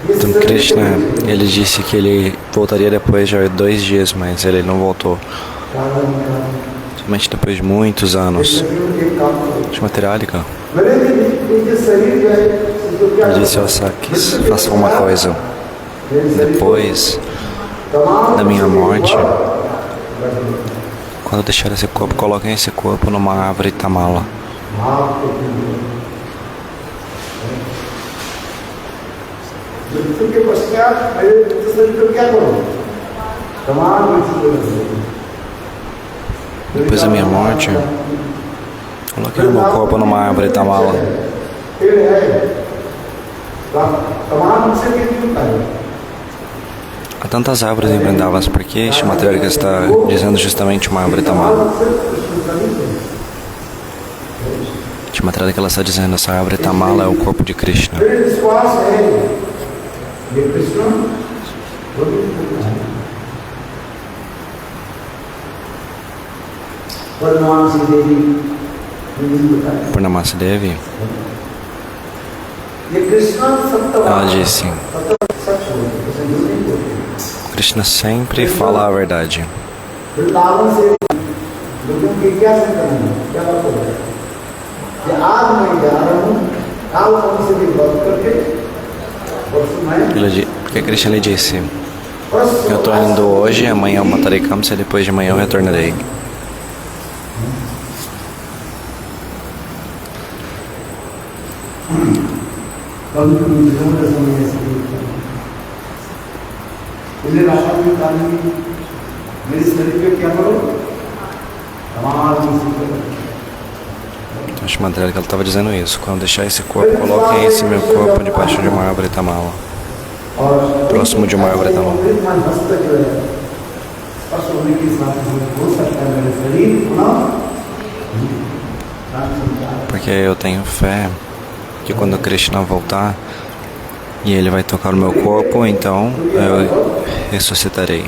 Então Krishna, ele disse que ele voltaria depois de 2 dias, mas ele não voltou. Somente depois de muitos anos. Shrimatiralika, ele disse ao Sakis, faça uma coisa. Depois da minha morte, quando eu deixar esse corpo, coloquem esse corpo numa árvore tamala. Depois da minha morte, coloquei o meu corpo numa árvore tamala. Há tantas árvores em Vrindavan, por que Shrimatiralika está dizendo justamente uma árvore tamala? Shrimatiralika, ela está dizendo essa árvore tamala é o corpo de Krishna. Purnamasi Devi, ela disse, Krishna sempre fala a verdade. Porque Krishna lhe disse, eu estou indo hoje, amanhã eu matarei Kamsa e depois de amanhã eu retornarei. Então, Shrimatiralika, ela estava dizendo isso. Quando deixar esse corpo, coloquem esse meu corpo debaixo de uma árvore tamala. Próximo de uma árvore tamala. Porque eu tenho fé que quando Krishna voltar e ele vai tocar o meu corpo, então eu ressuscitarei.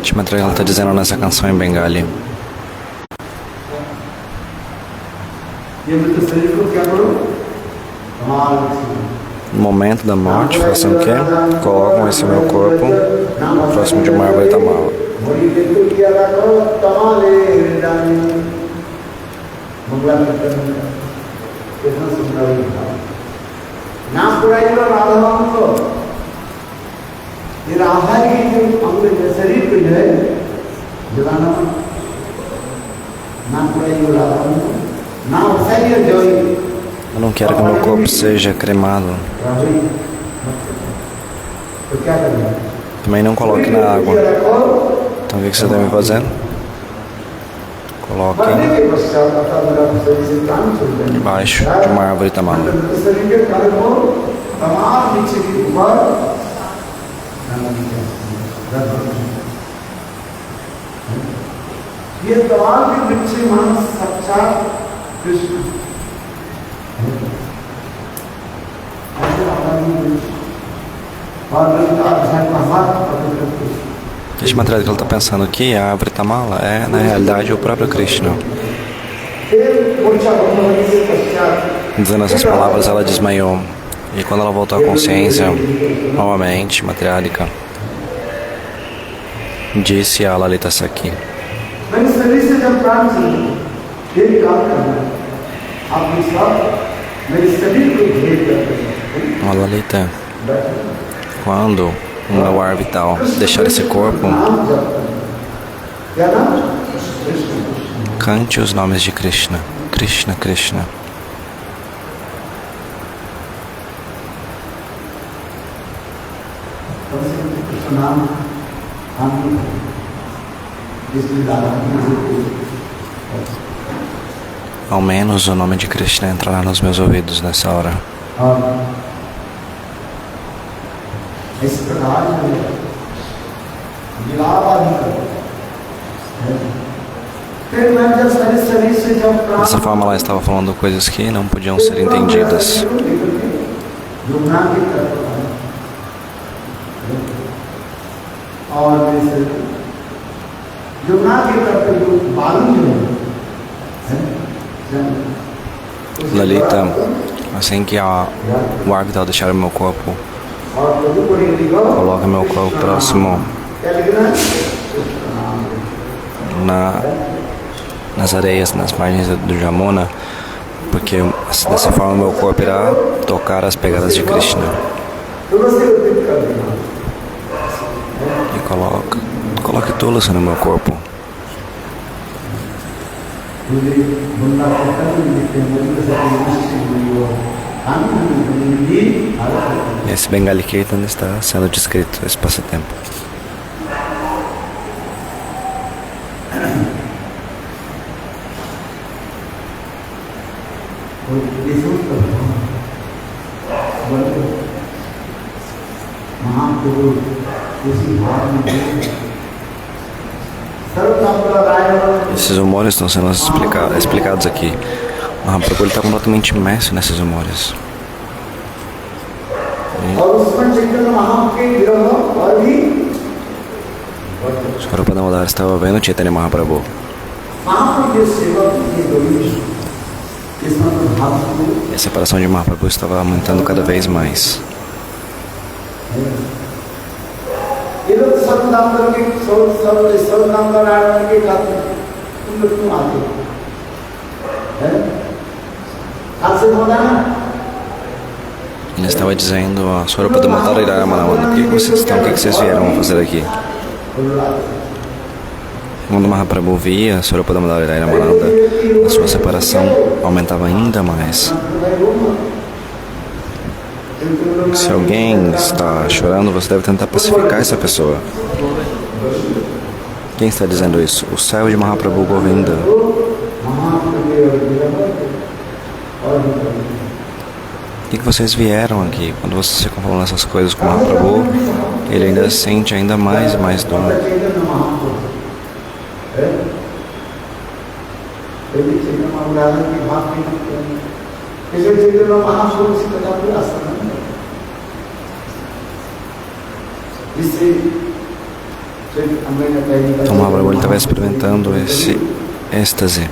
Shrimatiralika está dizendo nessa canção em Bengali. No momento da morte, façam o quê? Colocam esse meu corpo próximo de uma árvore tamala. Eu não quero que meu corpo seja cremado. Também não coloque na água. Então o que você está me fazendo? Coloquem debaixo de uma árvore tamala. Shrimatiralika, que ela está pensando que a árvore tamala é, na realidade, o próprio Krishna. Dizendo essas palavras, ela desmaiou. E quando ela voltou à consciência, novamente, Shrimatiralika disse a Lalita Sakhi, Lalita, quando o meu ar vital deixar esse corpo, cante os nomes de Krishna. Krishna, Krishna. Ao menos o nome de Krishna entrará nos meus ouvidos nessa hora. Dessa forma ela estava falando coisas que não podiam ser entendidas. Lalita, assim que o ar vital deixar o meu corpo, coloca meu corpo próximo nas areias, nas margens do Jamuna, porque dessa forma meu corpo irá tocar as pegadas de Krishna. E coloque Tulasi no meu corpo. Esse Bengali Kirtan está sendo descrito, esse passatempo. Esses humores estão sendo explicados aqui. Mahaprabhu está completamente imerso nesses humores. Swarupa Damodara estava vendo Chaitanya Mahaprabhu. E a separação de Mahaprabhu estava aumentando cada vez mais. Ele estava dizendo a Swarupa Damodara e Ramananda, o que vocês estão, o que vocês vieram fazer aqui? Quando Mahaprabhu via Swarupa Damodara e Ramananda, a sua separação aumentava ainda mais. Se alguém está chorando, você deve tentar pacificar essa pessoa. Quem está dizendo isso? O céu de Mahaprabhu Govinda. O que vocês vieram aqui? Quando vocês ficam falando essas coisas com Mahaprabhu, ele ainda sente ainda mais e mais dor. Então Mahaprabhu estava experimentando esse êxtase.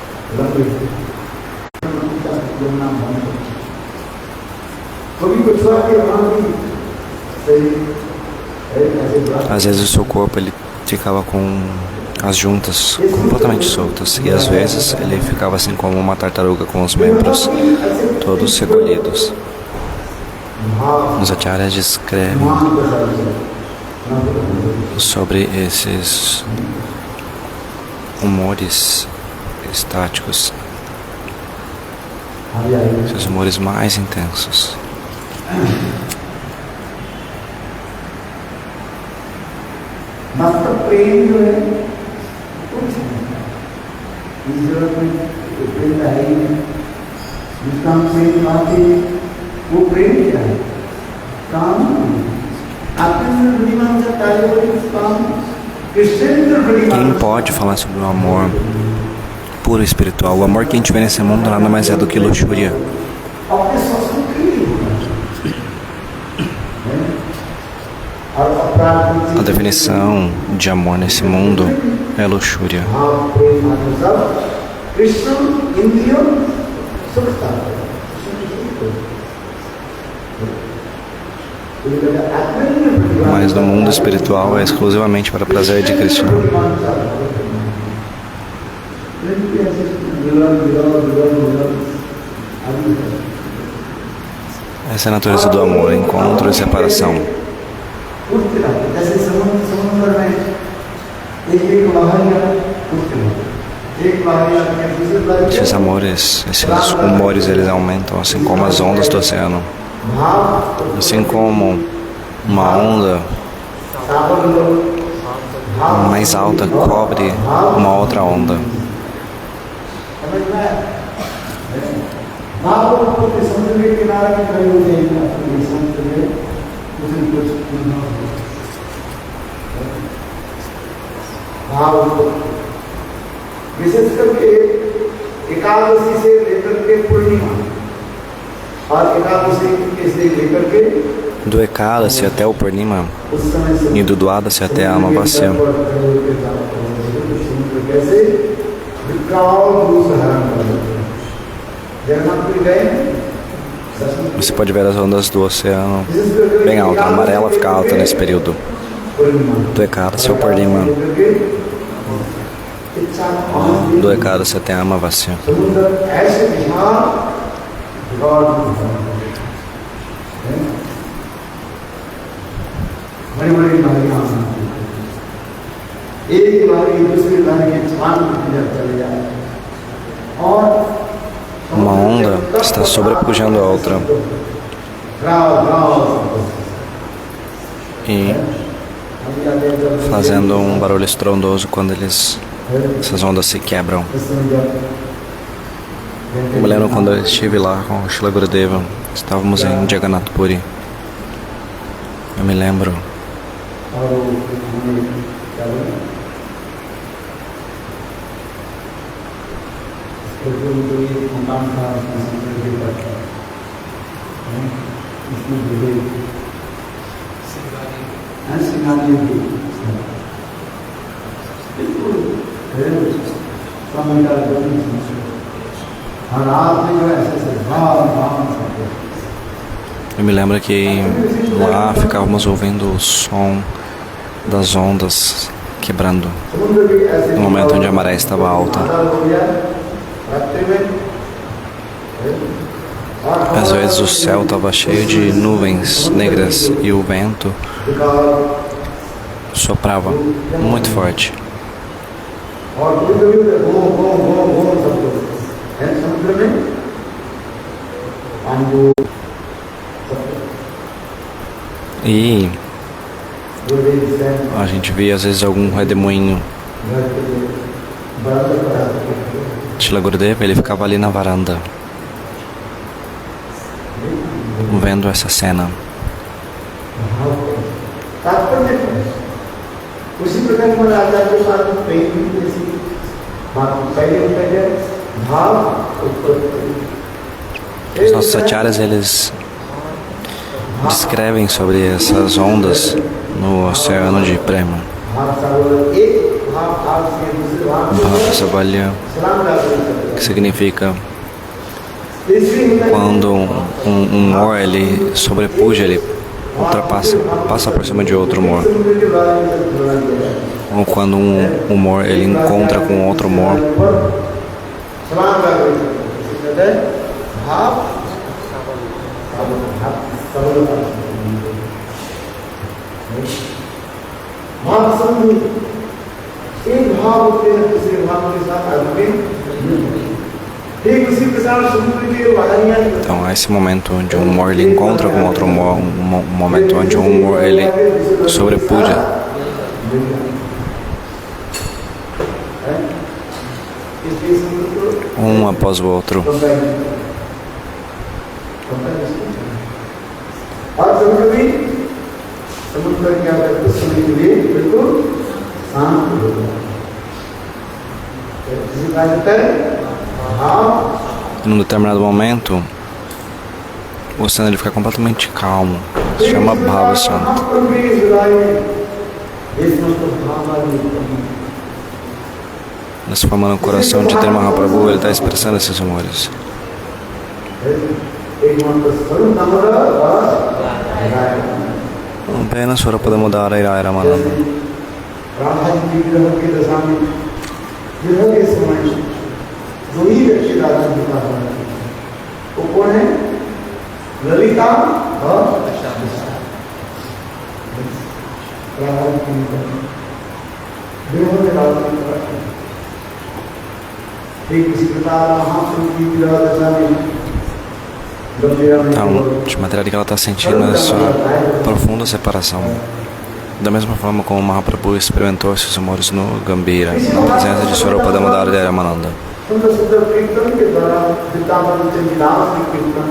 Às vezes o seu corpo ele ficava com as juntas completamente soltas e às vezes ele ficava assim como uma tartaruga com os membros todos recolhidos. Os acharyas descrevem sobre esses humores estáticos, esses humores mais intensos. Quem pode falar sobre o amor puro e espiritual? O amor que a gente vê nesse mundo nada mais é do que luxúria. A definição de amor nesse mundo é luxúria. Mas no mundo espiritual é exclusivamente para o prazer de Krishna. Essa é a natureza do amor, encontro e separação. Esses amores, esses humores, eles aumentam, assim como as ondas do oceano. Assim como uma onda mais alta cobre uma outra onda. विशेष करके एकादशी से लेकर के पूर्णिमा और एकादशी से लेकर के Do Ekadasi até o Purnima e do Dwadasi até a Amavasya. Você pode ver as ondas do oceano bem alta, a amarela fica alta nesse período. Do Ekadasi ao Purnima. Do Ekadasi até a Amavasya. बड़ी-बड़ी नदियाँ एक बार दूसरी नदी के छान चले जाए और uma onda está sobrepujando a outra e fazendo um barulho estrondoso quando essas ondas se quebram. Eu me lembro quando eu estive lá com o Srila Gurudeva, estávamos em Jagannath Puri. Eu me lembro que lá ficávamos ouvindo o som das ondas quebrando no momento onde a maré estava alta. Às vezes o céu estava cheio de nuvens negras e o vento soprava muito forte. E a gente via às vezes algum redemoinho. Srila Gurudeva, ele ficava ali na varanda, vendo essa cena. Os nossos acharyas, eles descrevem sobre essas ondas no oceano de Prema. Bhava-savalya, que significa quando um humor ele sobrepuja, ele ultrapassa, passa por cima de outro humor. Ou quando um humor ele encontra com outro humor. Então é esse momento onde um humor ele encontra com outro humor, um momento onde um humor ele sobrepuja. Um após o outro. E num determinado momento, o oceano ele fica completamente calmo. Se chama Bhava Shanta. Nessa forma, no coração de Chaitanya Mahaprabhu, ele está expressando esses amores. Apenas para poder mudar a Ira Ramananda. Então, Shrimatari ela está sentindo essa profunda separação. Da mesma forma como Mahaprabhu experimentou esses amores no Gambhira, na presença de Swarupa Damodara e Ramananda.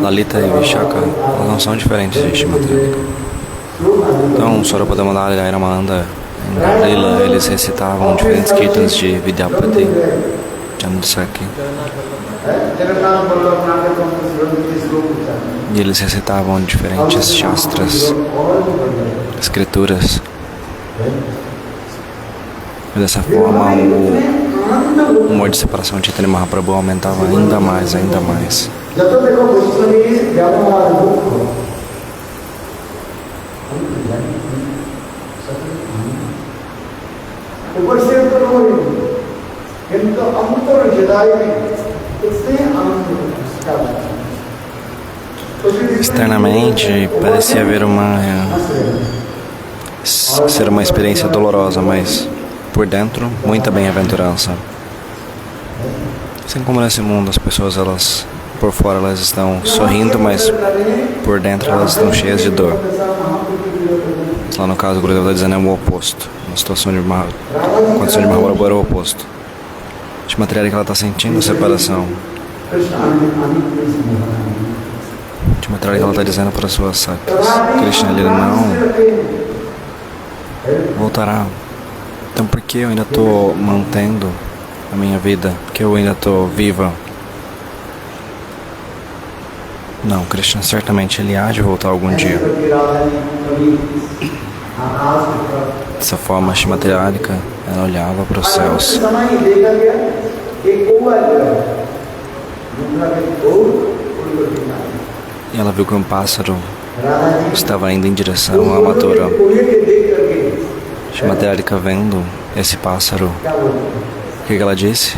Lalita e Vishaka elas não são diferentes de Shrimatari. Então, Swarupa Damodara e Ramananda em Gavrila, eles recitavam diferentes kirtans de Vidyapati, Chandasaki. E eles recitavam diferentes shastras, escrituras. E dessa forma, o humor de separação de Chaitanya Mahaprabhu aumentava ainda mais, ainda mais. Externamente parecia haver ser uma experiência dolorosa, mas por dentro muita bem-aventurança. Assim como nesse mundo as pessoas por fora elas estão sorrindo, mas por dentro elas estão cheias de dor. Lá no caso o Gurudeva está dizendo é o oposto. Na situação de a condição de Mahaprabhu era o oposto. Shrimatari que ela está sentindo a separação. Shrimatari que ela está dizendo para as suas sakhis, Krishna ele não voltará. Então por que eu ainda estou mantendo a minha vida? Por que eu ainda estou viva? Não, Krishna certamente ele há de voltar algum dia. Dessa forma, Shrimatari ela olhava para os céus. E ela viu que um pássaro estava indo em direção à Mathura. Shrimatari vendo esse pássaro, o que ela disse?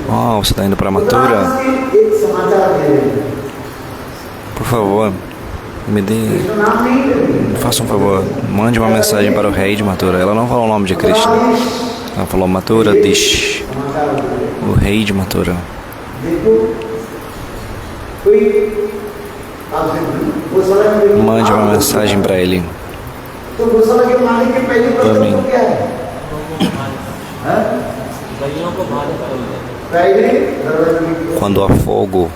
Oh, você está indo para Mathura? Por favor, me faça um favor, mande uma mensagem para o rei de Mathura. Ela não falou o nome de Krishna. Ela falou Mathura Dish, o rei de Mathura. Mande uma mensagem para ele. Para mim. Quando há fogo,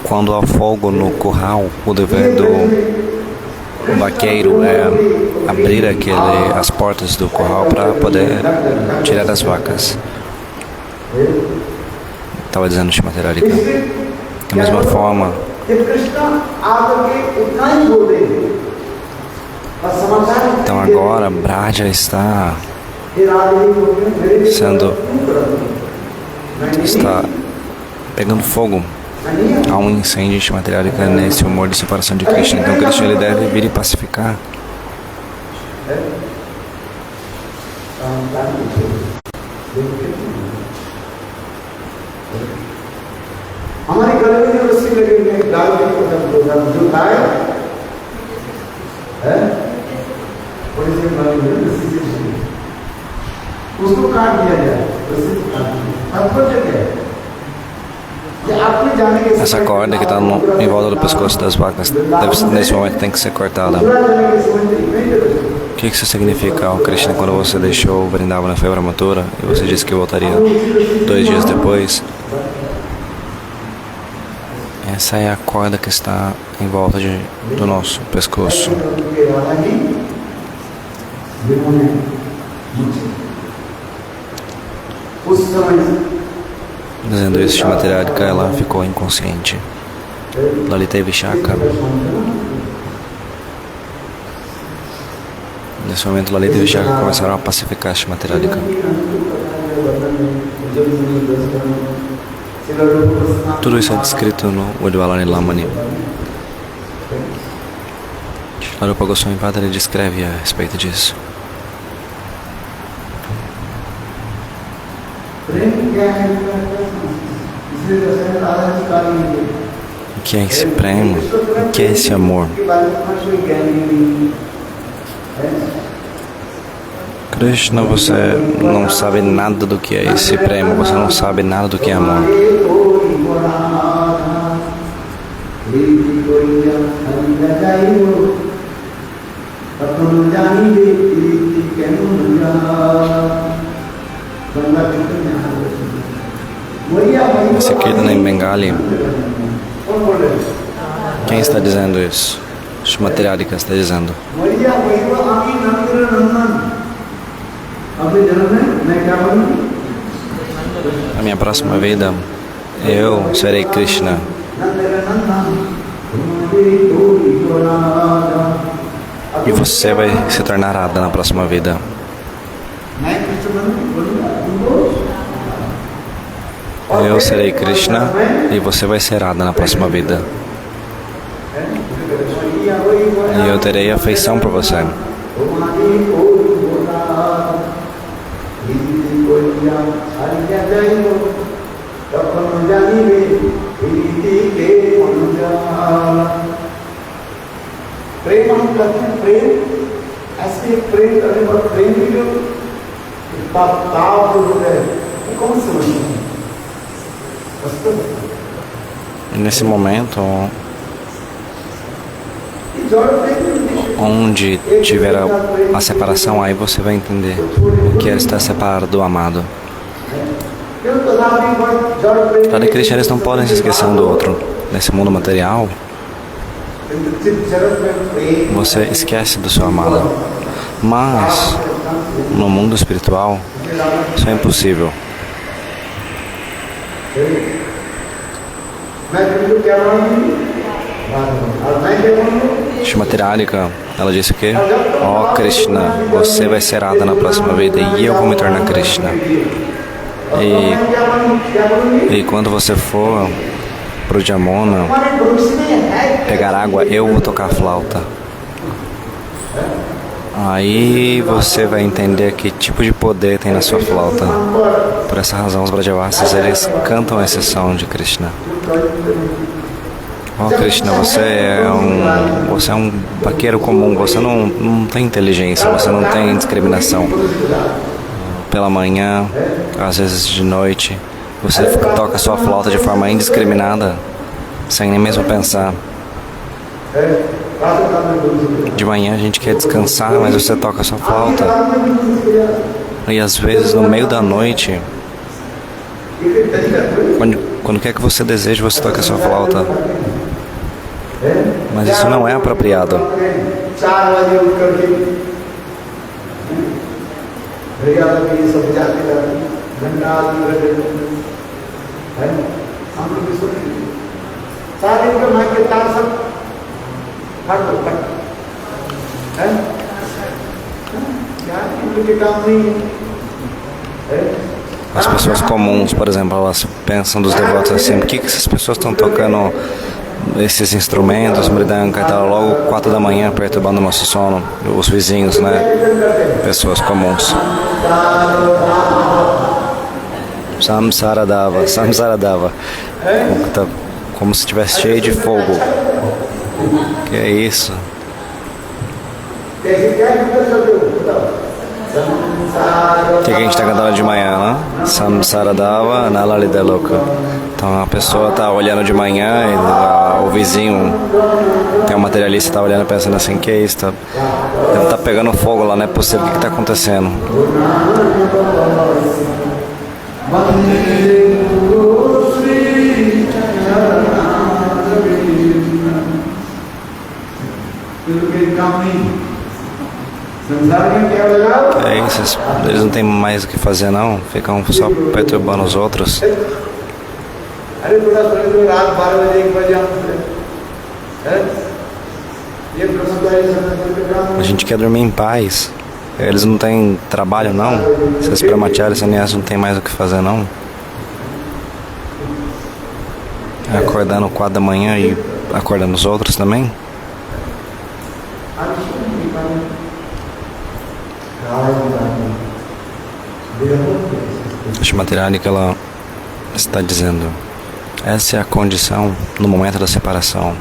quando há fogo no curral, o dever do vaqueiro é abrir as portas do curral para poder tirar as vacas. Estava dizendo Shrimatari. Da mesma forma, então agora Braja está pegando fogo. Há um incêndio de Shrimatari nesse humor de separação de Krishna. Então Krishna ele deve vir e pacificar. हमारे गले में जो रस्सी लगी हुई है गाल के जो गाय है थोड़ी सी रस्सी से उसको काट दिया जाए, रस्सी से काट दिया। तात्पर्य क्या है? Essa corda que está em volta do pescoço das vacas nesse momento tem que ser cortada. O que isso significa, Krishna, quando você deixou o Vrindavana foi para Mathura e você disse que voltaria 2 dias depois? Essa é a corda que está em volta do nosso pescoço. Dizendo isso, Shrimatari ela ficou inconsciente. Lalita e Vishaka. Nesse momento, Lalita e Vishaka começaram a pacificar Shrimatari. Tudo isso é descrito no Udvalani Lamani. Shrilarupa Goswami Padre descreve a respeito disso. O que é esse prema? O que é esse amor? Krishna, você não sabe nada do que é esse prema, você não sabe nada do que é amor. Esse Kirtana em Bengali, quem está dizendo isso? Srimati Radhika está dizendo. A minha próxima vida, eu serei Krishna. E você vai se tornar Radha na próxima vida. Eu serei Krishna e você vai ser Radha na próxima vida. E eu terei afeição por você. E nesse momento, onde tiver a separação, aí você vai entender o que é estar separado do amado. Para Krishna, eles não podem se esquecer um do outro. Nesse mundo material, você esquece do seu amado. Mas, no mundo espiritual, isso é impossível. Srimati Radhika, ela disse o quê? Ó Krishna, você vai ser Radha na próxima vida e eu vou me tornar Krishna. E quando você for pro Jamuna pegar água, eu vou tocar a flauta. Aí você vai entender que tipo de poder tem na sua flauta. Por essa razão, os Brajavasis, eles cantam a exceção de Krishna. Oh Krishna, você é um vaqueiro comum, você não tem inteligência, você não tem discriminação. Pela manhã, às vezes de noite, você toca sua flauta de forma indiscriminada, sem nem mesmo pensar. De manhã a gente quer descansar, mas você toca sua flauta. E às vezes no meio da noite, quando quer que você deseje, você toca sua flauta. Mas isso não é apropriado. As pessoas comuns, por exemplo, elas pensam dos devotos assim: por que essas pessoas estão tocando esses instrumentos, mridanga e tal, logo 4 da manhã, perturbando o nosso sono? Os vizinhos, né? Pessoas comuns. Samsaradava, Samsaradava. Como se estivesse cheio de fogo. Que é isso? O que a gente está cantando de manhã, né? Samsaradava Nalalideloka. Então a pessoa está olhando de manhã e o vizinho, que é um materialista, está olhando pensando assim: que é isso? Ele está pegando fogo lá, não é possível, o que está acontecendo? É isso, eles não têm mais o que fazer não, ficam só perturbando os outros. A gente quer dormir em paz. Eles não têm trabalho não? Esses brahmacharis, sannyas, não tem mais o que fazer não? Acordando 4 da manhã e acordando os outros também? Srimati Radhika, ela está dizendo, essa é a condição no momento da separação.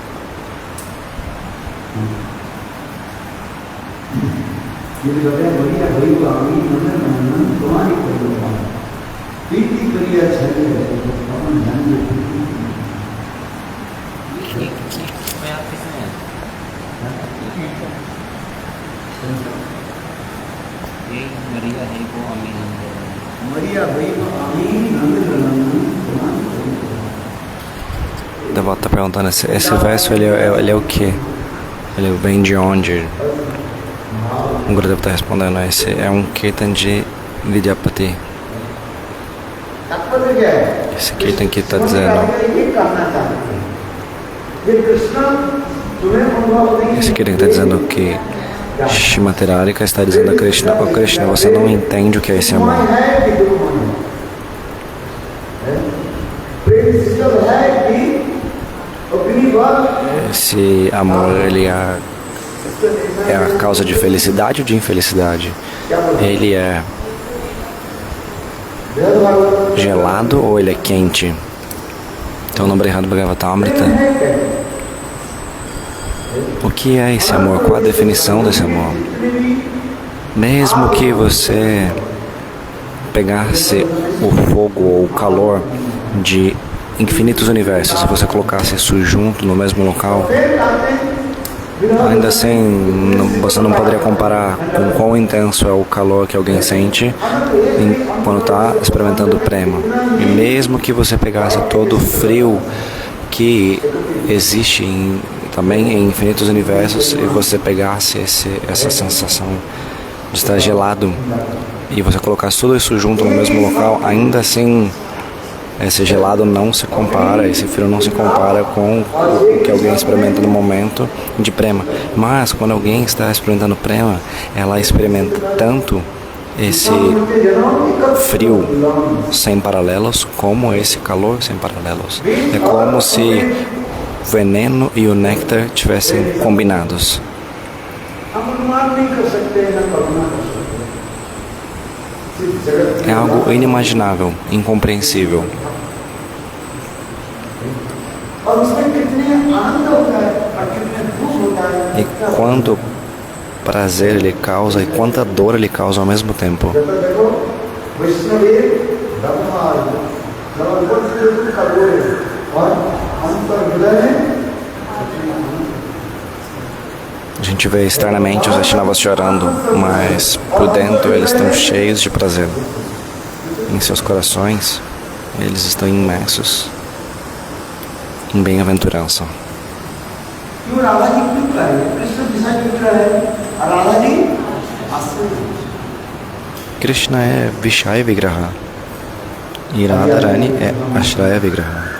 O devoto está perguntando, esse verso ele é o que? Ele vem de onde? O Gurudeva está respondendo, esse é um Kirtan de Vidyapati. Esse Kirtan que está dizendo, esse Kirtan está dizendo que Srimati Radhika está dizendo a Krishna, oh Krishna, você não entende o que é esse amor. Esse amor, ele é a causa de felicidade ou de infelicidade? Ele é gelado ou ele é quente? Então, no Brihad Bhagavatamrita, o que é esse amor? Qual a definição desse amor? Mesmo que você pegasse o fogo ou o calor de infinitos universos, se você colocasse isso junto no mesmo local, ainda assim você não poderia comparar com quão intenso é o calor que alguém sente quando está experimentando prema. E mesmo que você pegasse todo o frio que existe também em infinitos universos e você pegasse essa sensação de estar gelado e você colocasse tudo isso junto no mesmo local, ainda assim esse gelado não se compara, esse frio não se compara com o que alguém experimenta no momento de prema. Mas quando alguém está experimentando prema, ela experimenta tanto esse frio sem paralelos como esse calor sem paralelos. É como se o veneno e o néctar tivessem combinados. É algo inimaginável, incompreensível. E quanto prazer ele causa e quanta dor ele causa ao mesmo tempo. A gente vê externamente os Vaishnavas chorando, mas por dentro eles estão cheios de prazer. Em seus corações, eles estão imersos em bem-aventurança. Krishna é Vishaya Vigraha e Radharani é Ashraya Vigraha.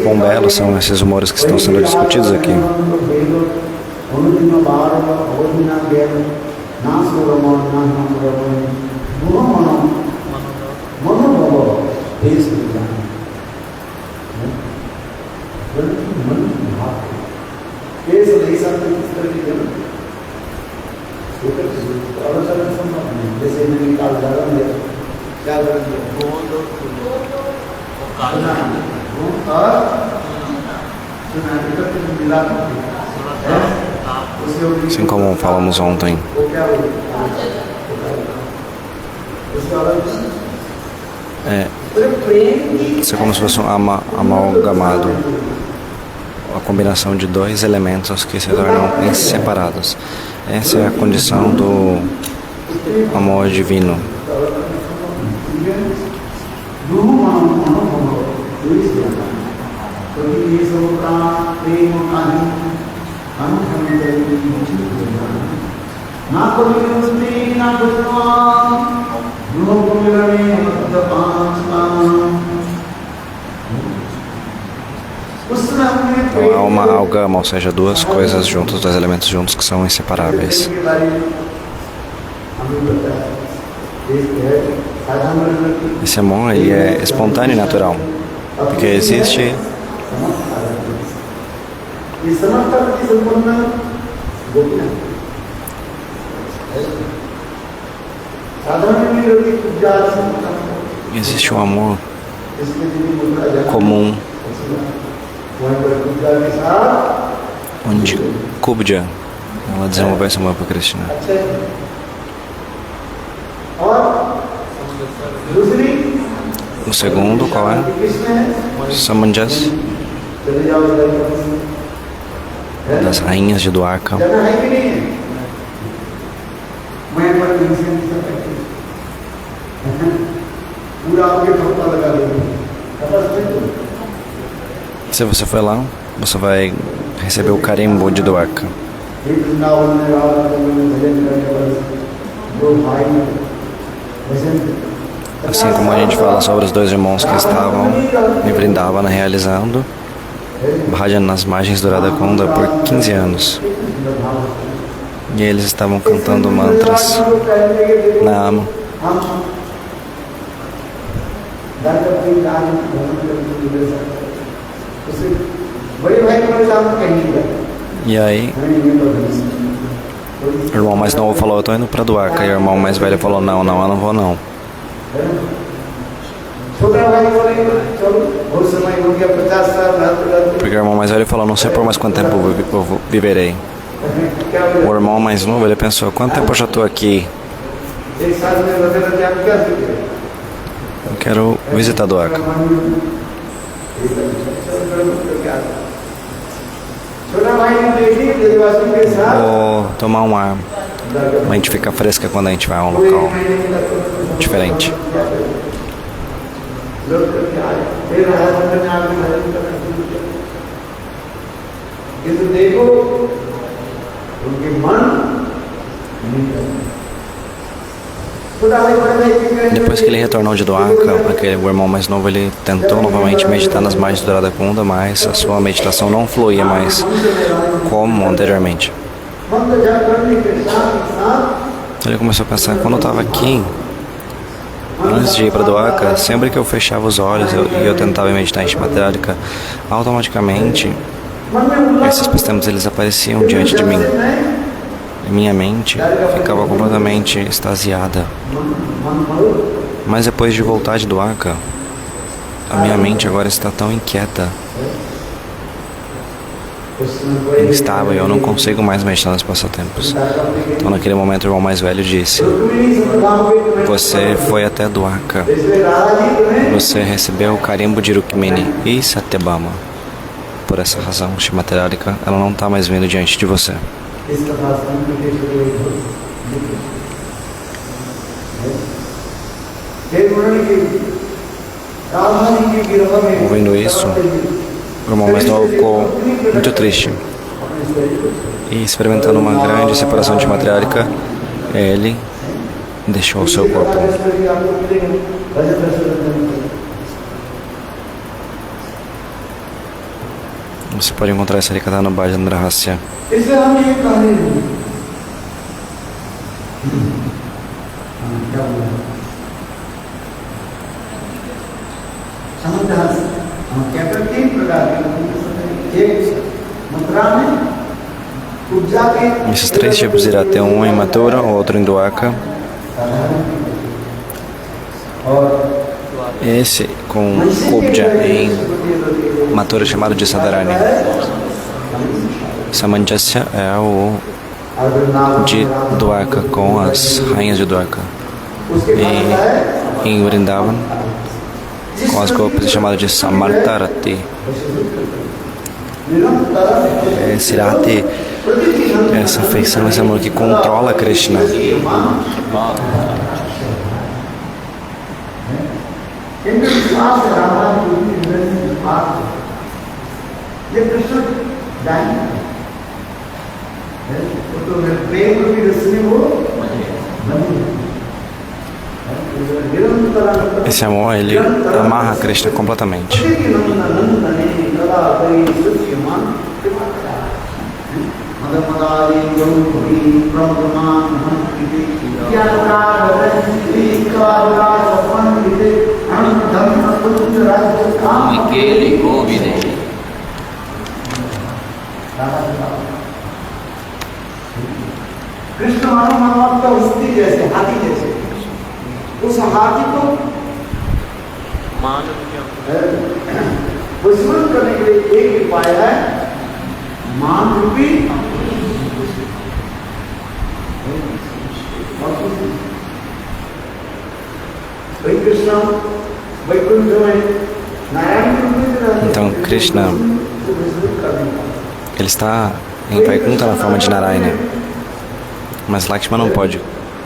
Quão belos são esses humores que estão sendo discutidos aqui. Assim como falamos ontem, isso é como se fosse um amalgamado, a combinação de dois elementos que se tornam inseparados. Essa é a condição do amor divino. Então há uma amalgama, ou seja, duas coisas juntas, dois elementos juntos que são inseparáveis. Esse amor ele é espontâneo e natural, porque existe गोपियाँ साधारण निरोगी पूजा Existe um amor comum onde Kubja ela desenvolve esse amor para Krishna. O segundo, qual é? Samanjas, das rainhas de Dwarka. Se você for lá, você vai receber o carimbo de Dwarka. Assim como a gente fala sobre os dois irmãos que estavam em Vrindavana realizando bhajan nas margens do Radhakunda por 15 anos. E eles estavam cantando mantras Nama. E aí, o irmão mais novo falou, eu tô indo pra Dwarka. E o irmão mais velho falou, não, eu não vou não. Porque o irmão mais velho falou, não sei por mais quanto tempo eu viverei. O irmão mais novo, ele pensou, quanto tempo eu já estou aqui? Eu quero visitar Dwarka. Vou tomar um ar. A gente fica fresca quando a gente vai a um local diferente. Depois que ele retornou de Dwarka, o irmão mais novo, ele tentou novamente meditar nas margens do Radhakunda, mas a sua meditação não fluía mais como anteriormente. Ele começou a pensar, quando eu estava aqui, antes de ir para Dwarka, sempre que eu fechava os olhos e eu tentava meditar em Shimatradika, automaticamente esses pensamentos eles apareciam diante de mim. E minha mente ficava completamente extasiada. Mas depois de voltar de Dwarka, a minha mente agora está tão inquieta, instável, e eu não consigo mais meditar nos passatempos. Então naquele momento o irmão mais velho disse, você foi até Dwarka, você recebeu o carimbo de Rukmini e Satyabhama. Por essa razão, Shimatradika, ela não está mais vindo diante de você. Ouvindo isso, o irmão mais novo ficou muito triste. E experimentando uma grande separação de Shimatradika, ele deixou o seu corpo. Você pode encontrar essa Harikatha no Bhajan Rahasya. Esses três tipos irá ter um em Mathura, outro em Dwarka. Esse com Kubja em Mathura chamado de Sadharani. Samanjasya é o de Dwarka com as rainhas de Dwarka. E em Vrindavan com as golpes chamadas de Samartarati. Esse Rati, essa afeição, esse amor que controla Krishna. Esse amor, ele amarra Krishna completamente. Krishna मानव मानवात्मा हस्ती जैसे हाथी जैसे उस हाथी को विस्मृत करने के लिए एक उपाय है मान रूपी वही कृष्ण वैकुंठ में Narayan Então Krishna, ele está em Vaikuntha na forma de Narayana, mas Lakshmana não pode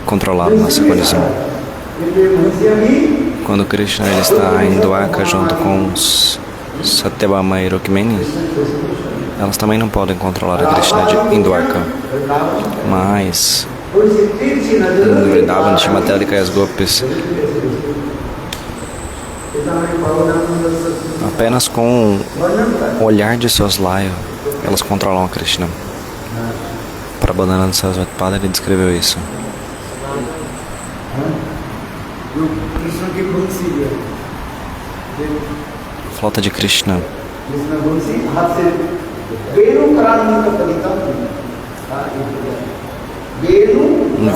controlar nossa condição. Quando Krishna ele está em Dwarka junto com Satyabhama e Rukmini, elas também não podem controlar a Krishna em Dwarka. Mas no Vrindavan, Shimatalika e as Gopis, apenas com o olhar de seus laios, elas controlam a Krishna. Prabodhananda Sarasvati ele descreveu isso. Flauta de Krishna.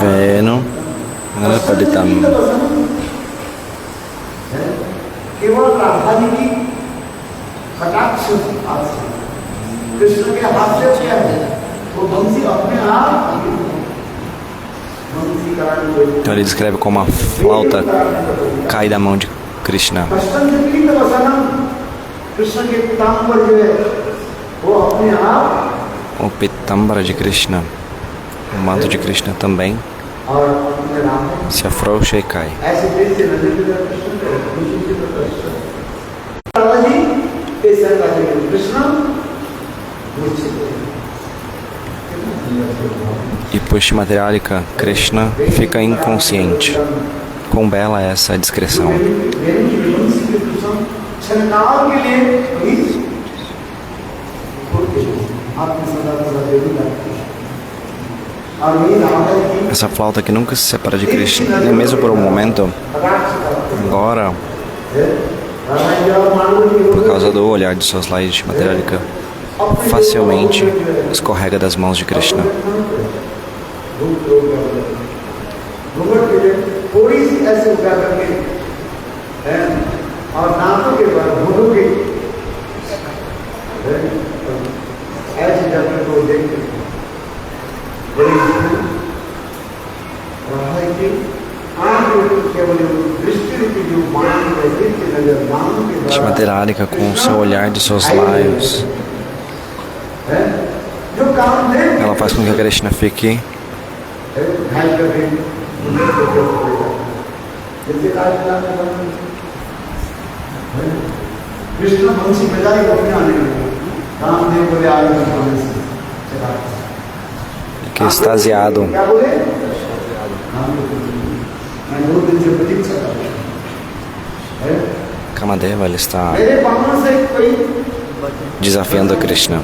Venu Paditam. केवल राधा जी की कटाक्ष कृष्ण के हाथ से क्या है वो बंसी अपने आप Então ele descreve como a flauta cai da mão de Krishna. O pitambara de Krishna, o manto de Krishna também se afrouxa e cai. E Pushti Materialika, Krishna fica inconsciente. Quão bela é essa discrição. Essa flauta que nunca se separa de Krishna, nem mesmo por um momento, agora, por causa do olhar de seus laios de Materialika, facilmente escorrega das mãos de Krishna. Shimateralika, com o seu olhar de seus laios, ela faz com que a Krishna fique extasiado. Kamadeva, ele está desafiando a Krishna.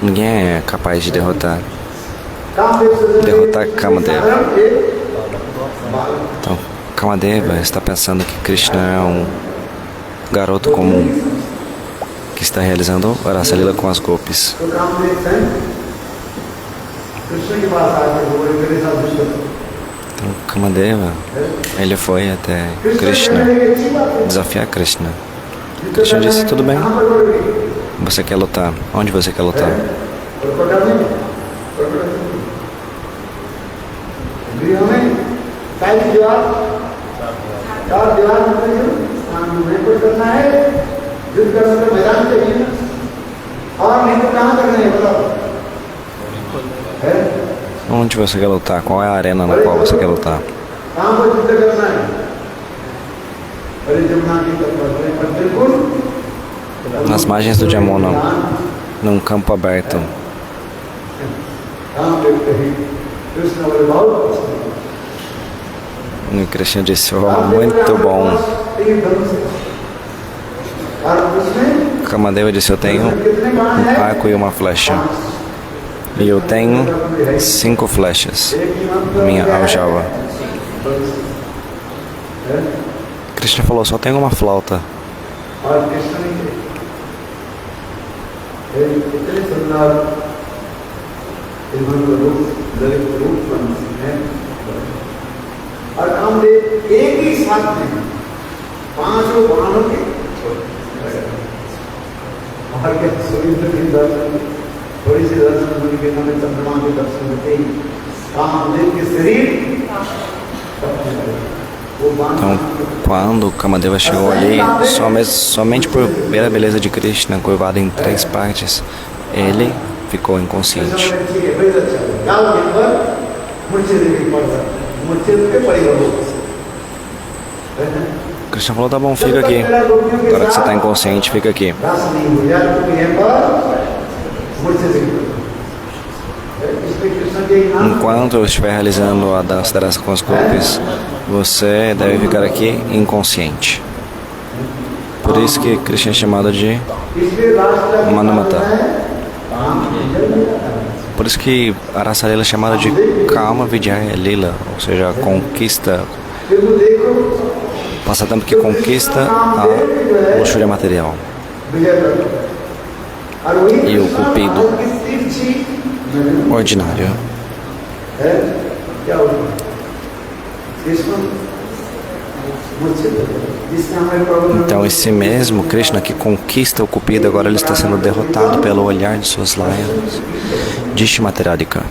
Ninguém é capaz de derrotar Kamadeva. Então, Kamadeva está pensando que Krishna é um garoto comum que está realizando Rasa Lila com as Gopis. Então, Kamadeva, ele foi até Krishna desafiar Krishna. Krishna disse: tudo bem, você quer lutar? Onde você quer lutar? Onde você quer lutar? Qual é a arena na qual você quer lutar? Nas margens do Jamuna, num campo aberto. E Krishna disse: oh, muito bom. Kamadeva disse: eu tenho um arco e uma flecha. E eu tenho 5 flechas na minha aljava. Krishna falou: só tenho uma flauta. और कामदेव एक ही साथ में पांचों बाणों के बाहर के सूर्य के दर्शन, थोड़ी सी दर्शन होने के समय चंद्रमा के दर्शन होते ही कामदेव के शरीर। Então, quando Kamadeva chegou ali, somente por ver a beleza de Krishna curvada em 3 partes, ele ficou inconsciente. Krishna falou, tá bom, fica aqui. Agora que você está inconsciente, fica aqui. Enquanto eu estiver realizando a dança com os golpes, você deve ficar aqui inconsciente. Por isso que Krishna é chamado de Manamata. Por isso que a Rasa Lila é chamada de Kama Vijaya Lila, ou seja, a conquista, passatempo que conquista a luxúria material. E o cupido ordinário. Então esse mesmo Krishna que conquista o cupido, agora ele está sendo derrotado pelo olhar de suas laias Dishti Materialika.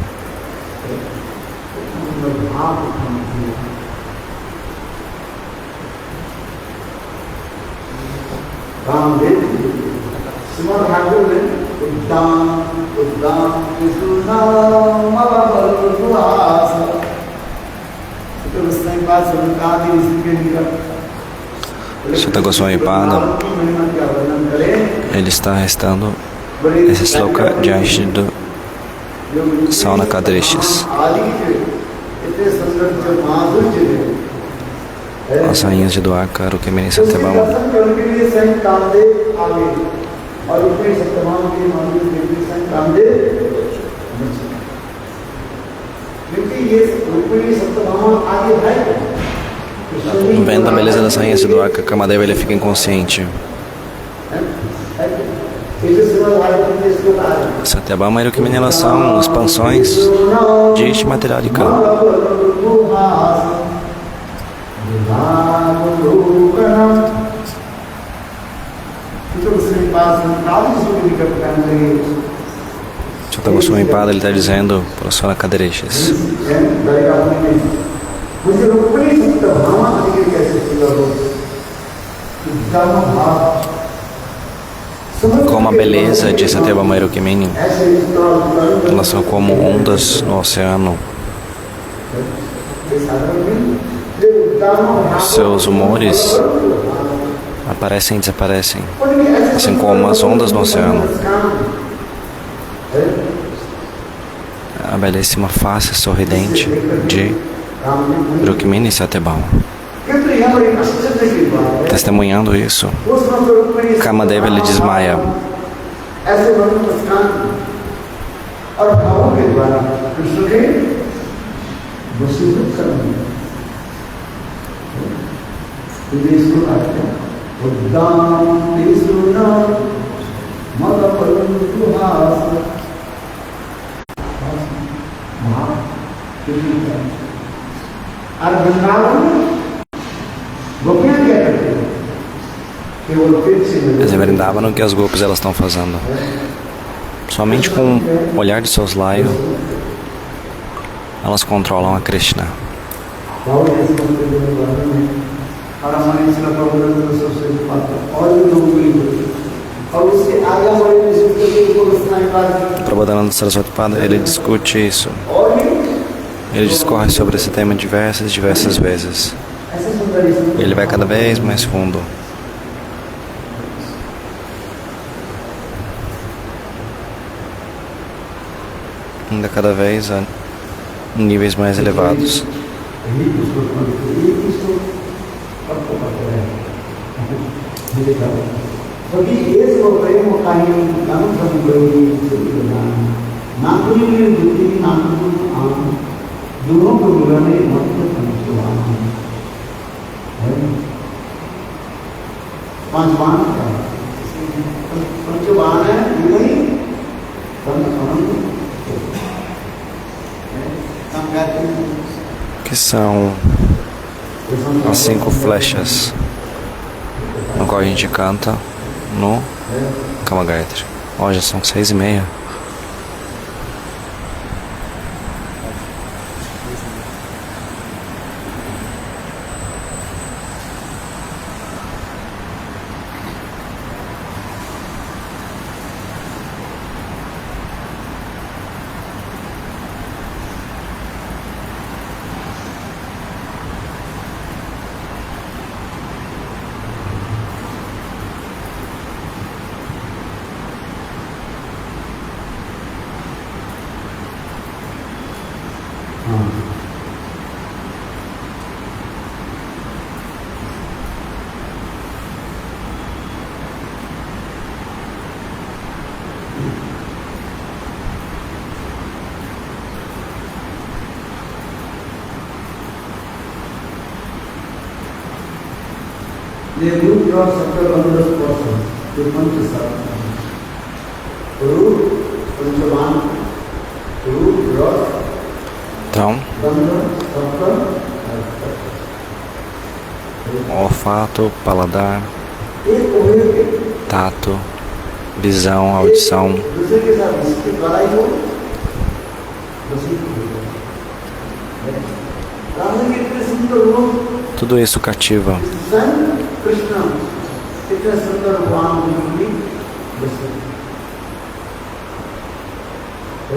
Sutta Goswami Pada, ele está restando esse sloka diante do Saunakadrishis, as rainhas de Dwarka, Rukmini e Satyabhama. Vendo a beleza das rainhas de Dwarka, Kamadeva ele fica inconsciente. Satyabhama e Rukmini elas são expansões de Dishti Materialika. Sutta Goswami Pada ele está dizendo para os Saunakadrishis. Como a beleza de Satyabhama e Rukmini, elas são como ondas no oceano. Seus humores aparecem e desaparecem, assim como as ondas no oceano. A belíssima face sorridente de Rukmini e Satyabhama. Testemunhando isso, Kamadeva ele desmaia. Mas em Vrindavan, o que as golpes elas estão fazendo? Somente com o olhar de seus laios, elas controlam a Krishna. Prabodhananda Saraswati Pada, ele discute isso. Ele discorre sobre esse tema diversas vezes. Ele vai cada vez mais fundo. Ainda cada vez a níveis mais elevados. que são as 5 flechas no qual a gente canta no Kama Gayatri. Hoje são 6:30. They root your sector on this person, the Panchasat. Root, Panchavan, root your Então, Bandha, Sapta, olfato, paladar, एक ओहे के tato, visão, audição, दूसरे के साथ इसकी लड़ाई हो, दूसरी राधा के इतने सुंदर रूप, tudo isso cativa. स्वयं कृष्ण इतने सुंदर भगवान की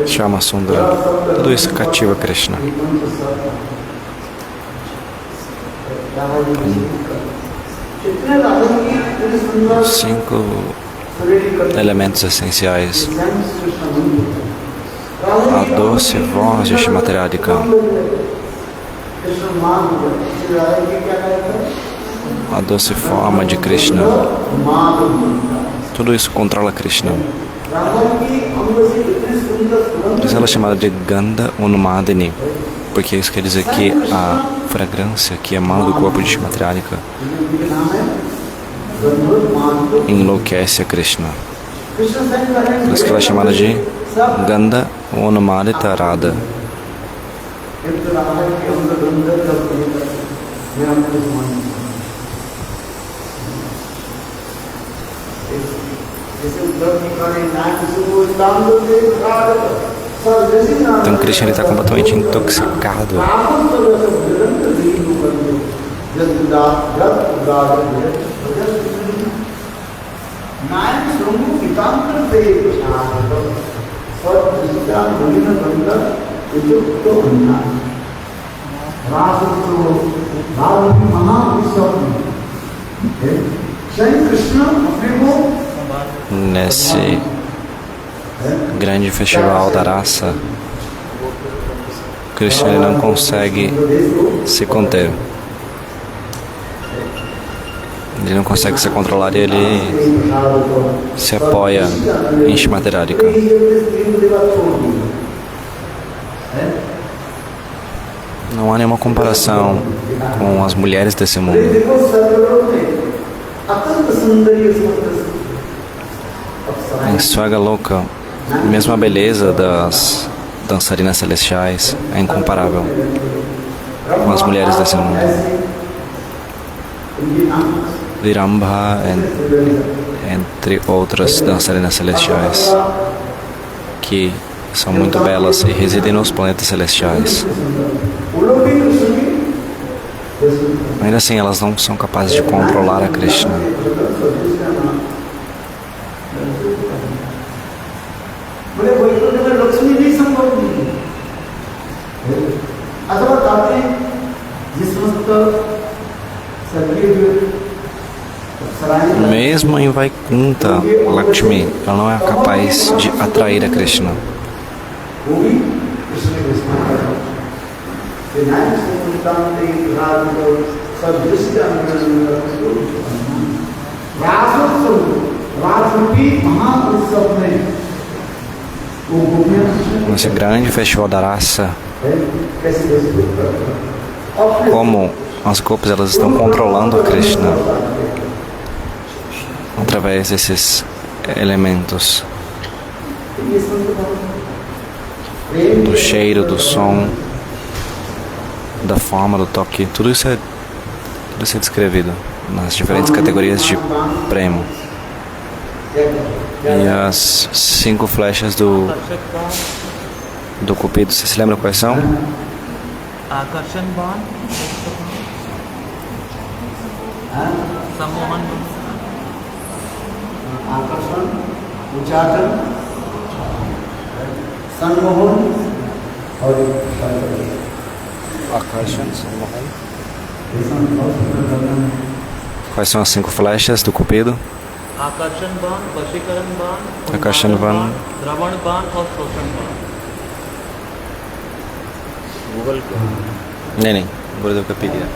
Chama Sundara. Tudo isso cativa Krishna. Os 5 elementos essenciais. A doce voz de Shrimati Radhika. A doce forma de Krishna. Tudo isso controla Krishna. Por isso ela é chamada de Gandha Unumadini, porque isso quer dizer que a fragrância que emana do corpo de Shrimati Radhika enlouquece a Krishna. Por isso que ela é chamada de Gandha Unumadita Radha. Então Krishna está completamente intoxicado. Nesse grande festival da raça, Krishna ele não consegue se conter. Ele não consegue se controlar e ele se apoia em Shrimati Radhika. Não há nenhuma comparação com as mulheres desse mundo. Em Swaga Loka, mesmo a beleza das dançarinas celestiais é incomparável com as mulheres desse mundo. Virambha, entre outras dançarinas celestiais, que são muito belas e residem nos planetas celestiais. Ainda assim, elas não são capazes de controlar a Krishna. Mesmo em Vaikunta, Lakshmi, ela não é capaz de atrair a Krishna. Nesse grande festival da raça, como as golpes elas estão controlando a Krishna através desses elementos, do cheiro, do som, da forma, do toque, tudo isso é descrevido nas diferentes categorias de prema. E as 5 flechas do Cupido, você se lembra quais são? Akarshan Ban, Sammohan Ban, Akarshan, Uchatan, Sanmohan और Akarshan, Sammohan. Quais são as 5 flechas do Cupido? Akarshan Ban, Vashikaran Ban, Akarshan Ban, Dravan Ban और Shoshan Ban. Google को नहीं गुरुदेव का पी दिया।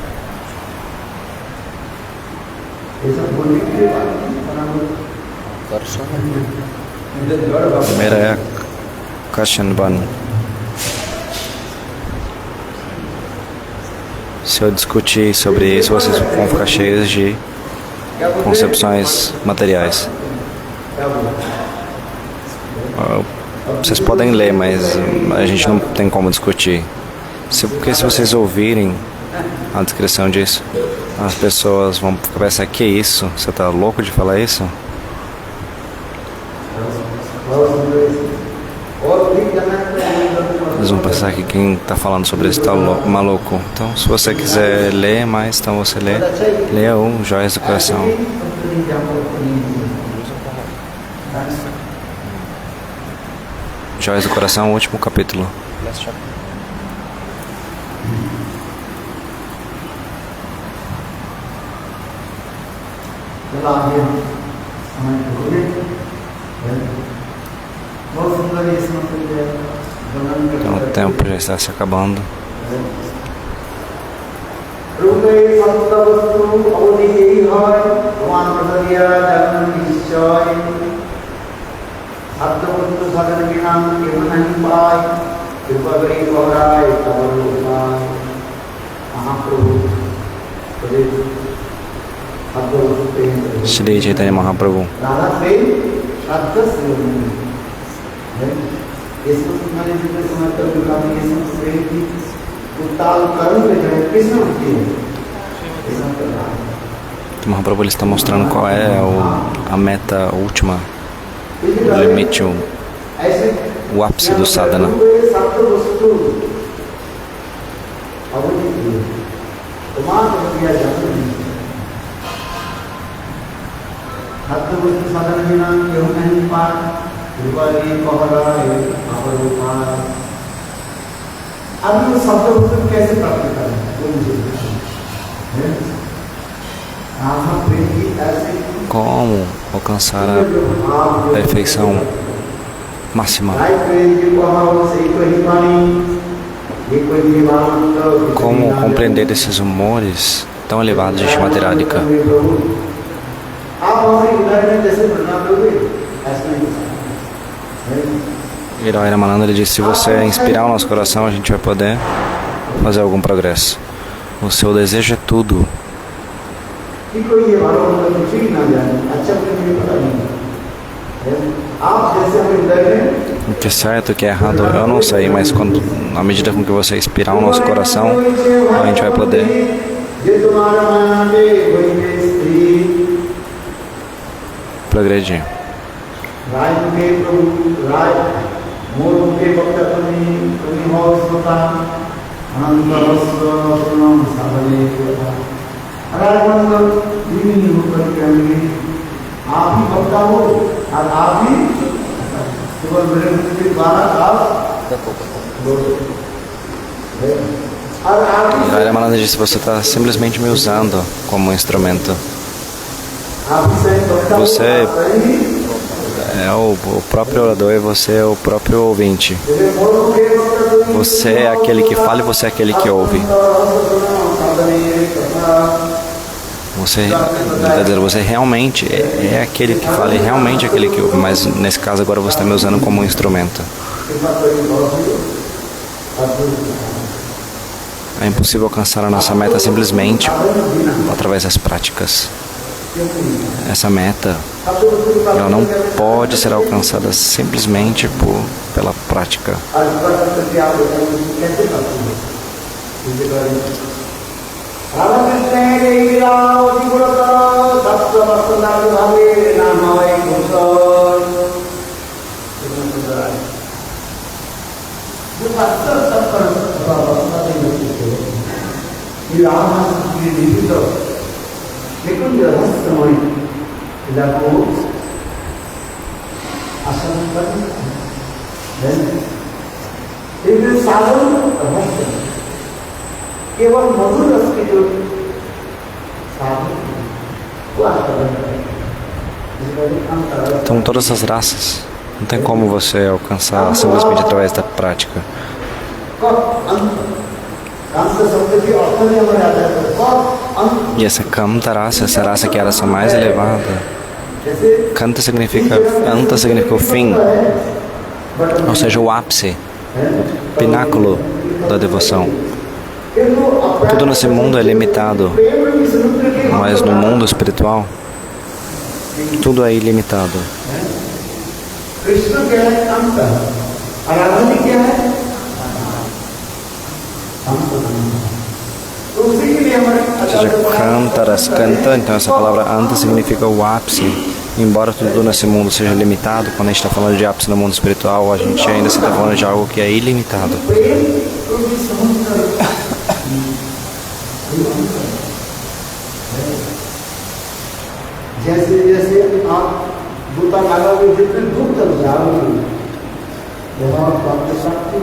Primeira é Akarshan Ban. Se eu discutir sobre isso, vocês vão ficar cheios de concepções materiais. Vocês podem ler, mas a gente não tem como discutir. Porque se vocês ouvirem a descrição disso, as pessoas vão pensar, que isso? Você tá louco de falar isso? Eles vão pensar que quem está falando sobre isso está maluco. Então, se você quiser ler mais, então você leia o Joias do Coração. Joias do Coração, o último capítulo. Então o tempo já está se acabando. Shri Chaitanya Mahaprabhu. O Mahaprabhu está mostrando qual é a meta última, o limite, o ápice do sadhana. Como alcançar a perfeição máxima? Como compreender esses humores tão elevados de Shrimadhi. Ira Ramananda, ele disse: se você inspirar o nosso coração, a gente vai poder fazer algum progresso. O seu desejo é tudo. O que é certo, o que é errado, eu não sei, mas à medida com que você inspirar o nosso coração, a gente vai poder progredir. E Ramananda disse: você está simplesmente me usando como instrumento. Você é o próprio orador e você é o próprio ouvinte. Você é aquele que fala e você é aquele que ouve. Você realmente é aquele que fala e realmente é aquele que ouve, mas nesse caso agora você está me usando como um instrumento. É impossível alcançar a nossa meta simplesmente através das práticas. Essa meta, ela não pode ser alcançada simplesmente pela prática. Radha Krishna Leela Odigulatara Sattva Vasudhara Bhave Namai Gosar. जो वास्तव सब पर अवस्था में होती है ये राम की निहित लेकिन रहस्यमय इलाको आसन पर ये साधन रहस्य केवल मधुर रस के जो साधन वो Então todas as raças, não tem como você alcançar simplesmente através da prática. E essa Kanta raça, essa raça que é a raça mais elevada, Kanta significa, Anta significa o fim, ou seja, o ápice, o pináculo da devoção. Tudo nesse mundo é limitado, mas no mundo espiritual, tudo é ilimitado. कृष्ण क्या है कांता आराधना क्या है तो उसी के लिए हमारे Ou seja, Kantaras, canta, então essa palavra anta significa o ápice. Embora tudo nesse mundo seja limitado, quando a gente está falando de ápice no mundo espiritual, a gente ainda está falando de algo que é ilimitado. जैसे आप दूता लगाओगे जितने दूर तक जाओगे वहाँ प्राप्त शक्ति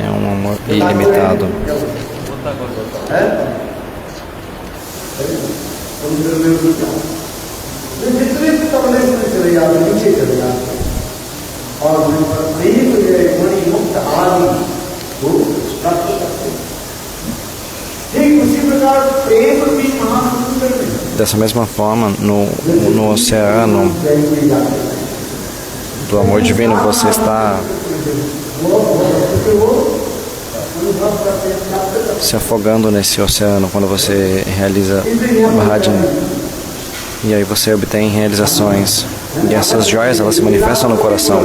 É um amor ilimitado. है समुद्र में जितने तबले से चले जाते नीचे चले जाते और प्रेम मणि मुक्त आदि वो प्राप्त करते ठीक उसी प्रकार प्रेम भी महासमुद्र में Dessa mesma forma, no oceano do amor divino, você está se afogando nesse oceano quando você realiza Bhajana. E aí você obtém realizações. E essas joias, elas se manifestam no coração.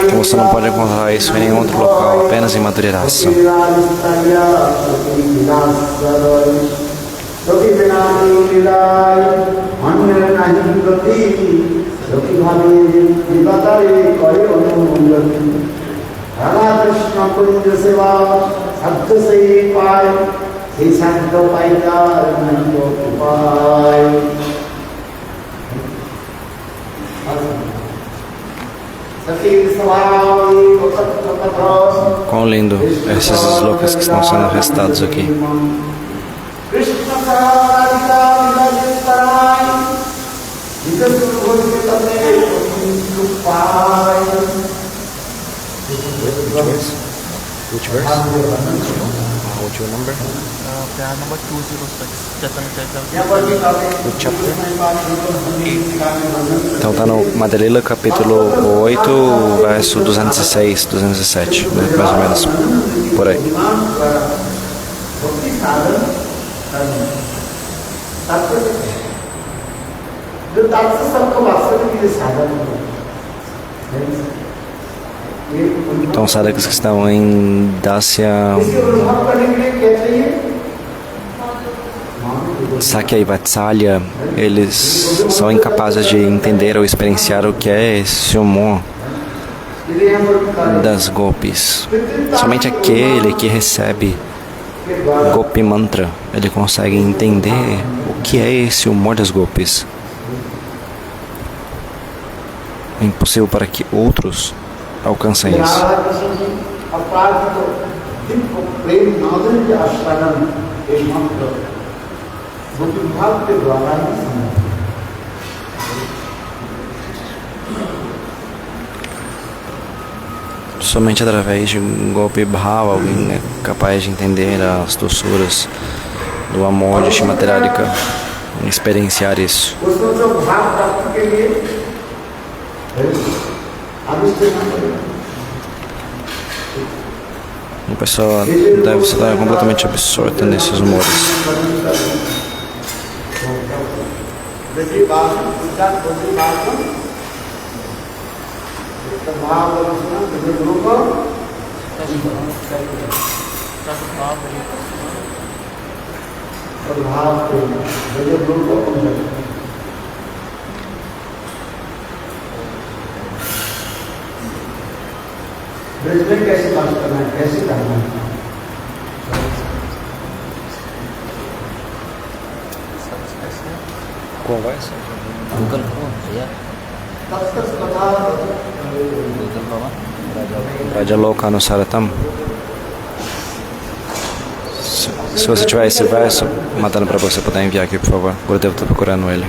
Então você não pode encontrar isso em nenhum outro local, apenas em Madhurya Rasa. Quão lindo esses slokas que estão sendo recitados aqui. Which verse? What's your number? Prayer number 206, Chaitanya Charitamrita. Which chapter? Então está no Madhya capítulo 8, verso 206, 207, mais ou menos, por aí. Então, sadhakas que estão em Dasya Sakya e Vatsalya, eles são incapazes de entender ou experienciar o que é esse amor das gopis. Somente aquele que recebe Gopi Mantra, ele consegue entender o que é esse humor das gopis. É impossível para que outros alcancem isso. Somente através de Gopi Bhava alguém é capaz de entender as doçuras do amor de Srimati Radhika, experienciar isso. A pessoa deve estar completamente absorta nesses humores. Braj में कैसे बात करना है, कैसे करना है? Conversa? Google ko, iya. तत्सत कथा Google ko ba? Rajalokhanusaratam. Se você tiver esse verso, matando para você poder enviar aqui, por favor. O Gurudev está procurando ele.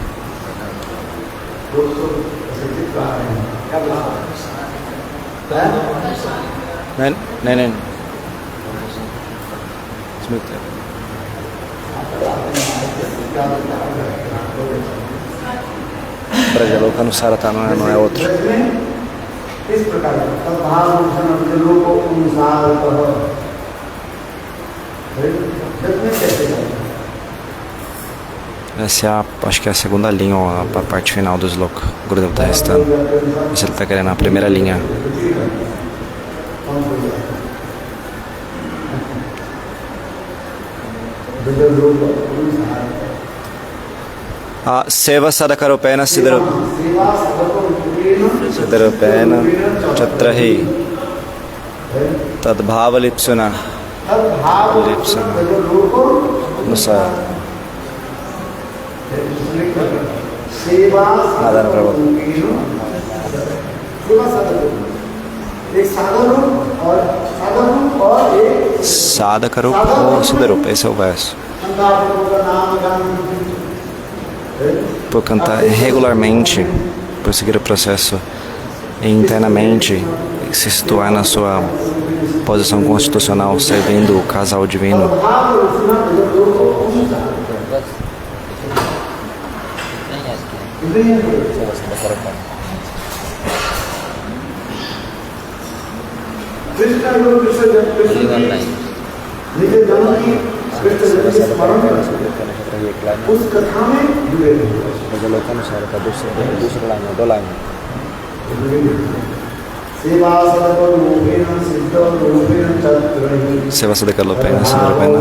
Nem. Smita. Rajalokhanusaratam não é outro. इस प्रकार तद्भावभूषण लोको अनुसार Essa é acho que é a segunda linha, ou a parte final do sloka. O Gurudev está restando. Mas ele está querendo a primeira linha. Seva sadakaropena sidaropena chatrahi tadbhava lipsuna nusa Adana Prabhu. Sadakarup ou Sidarup, esse é o verso. Por cantar regularmente, por seguir o processo internamente, se situar na sua posição constitucional, servindo o casal divino. Seva Sadakaropena Sidaropena.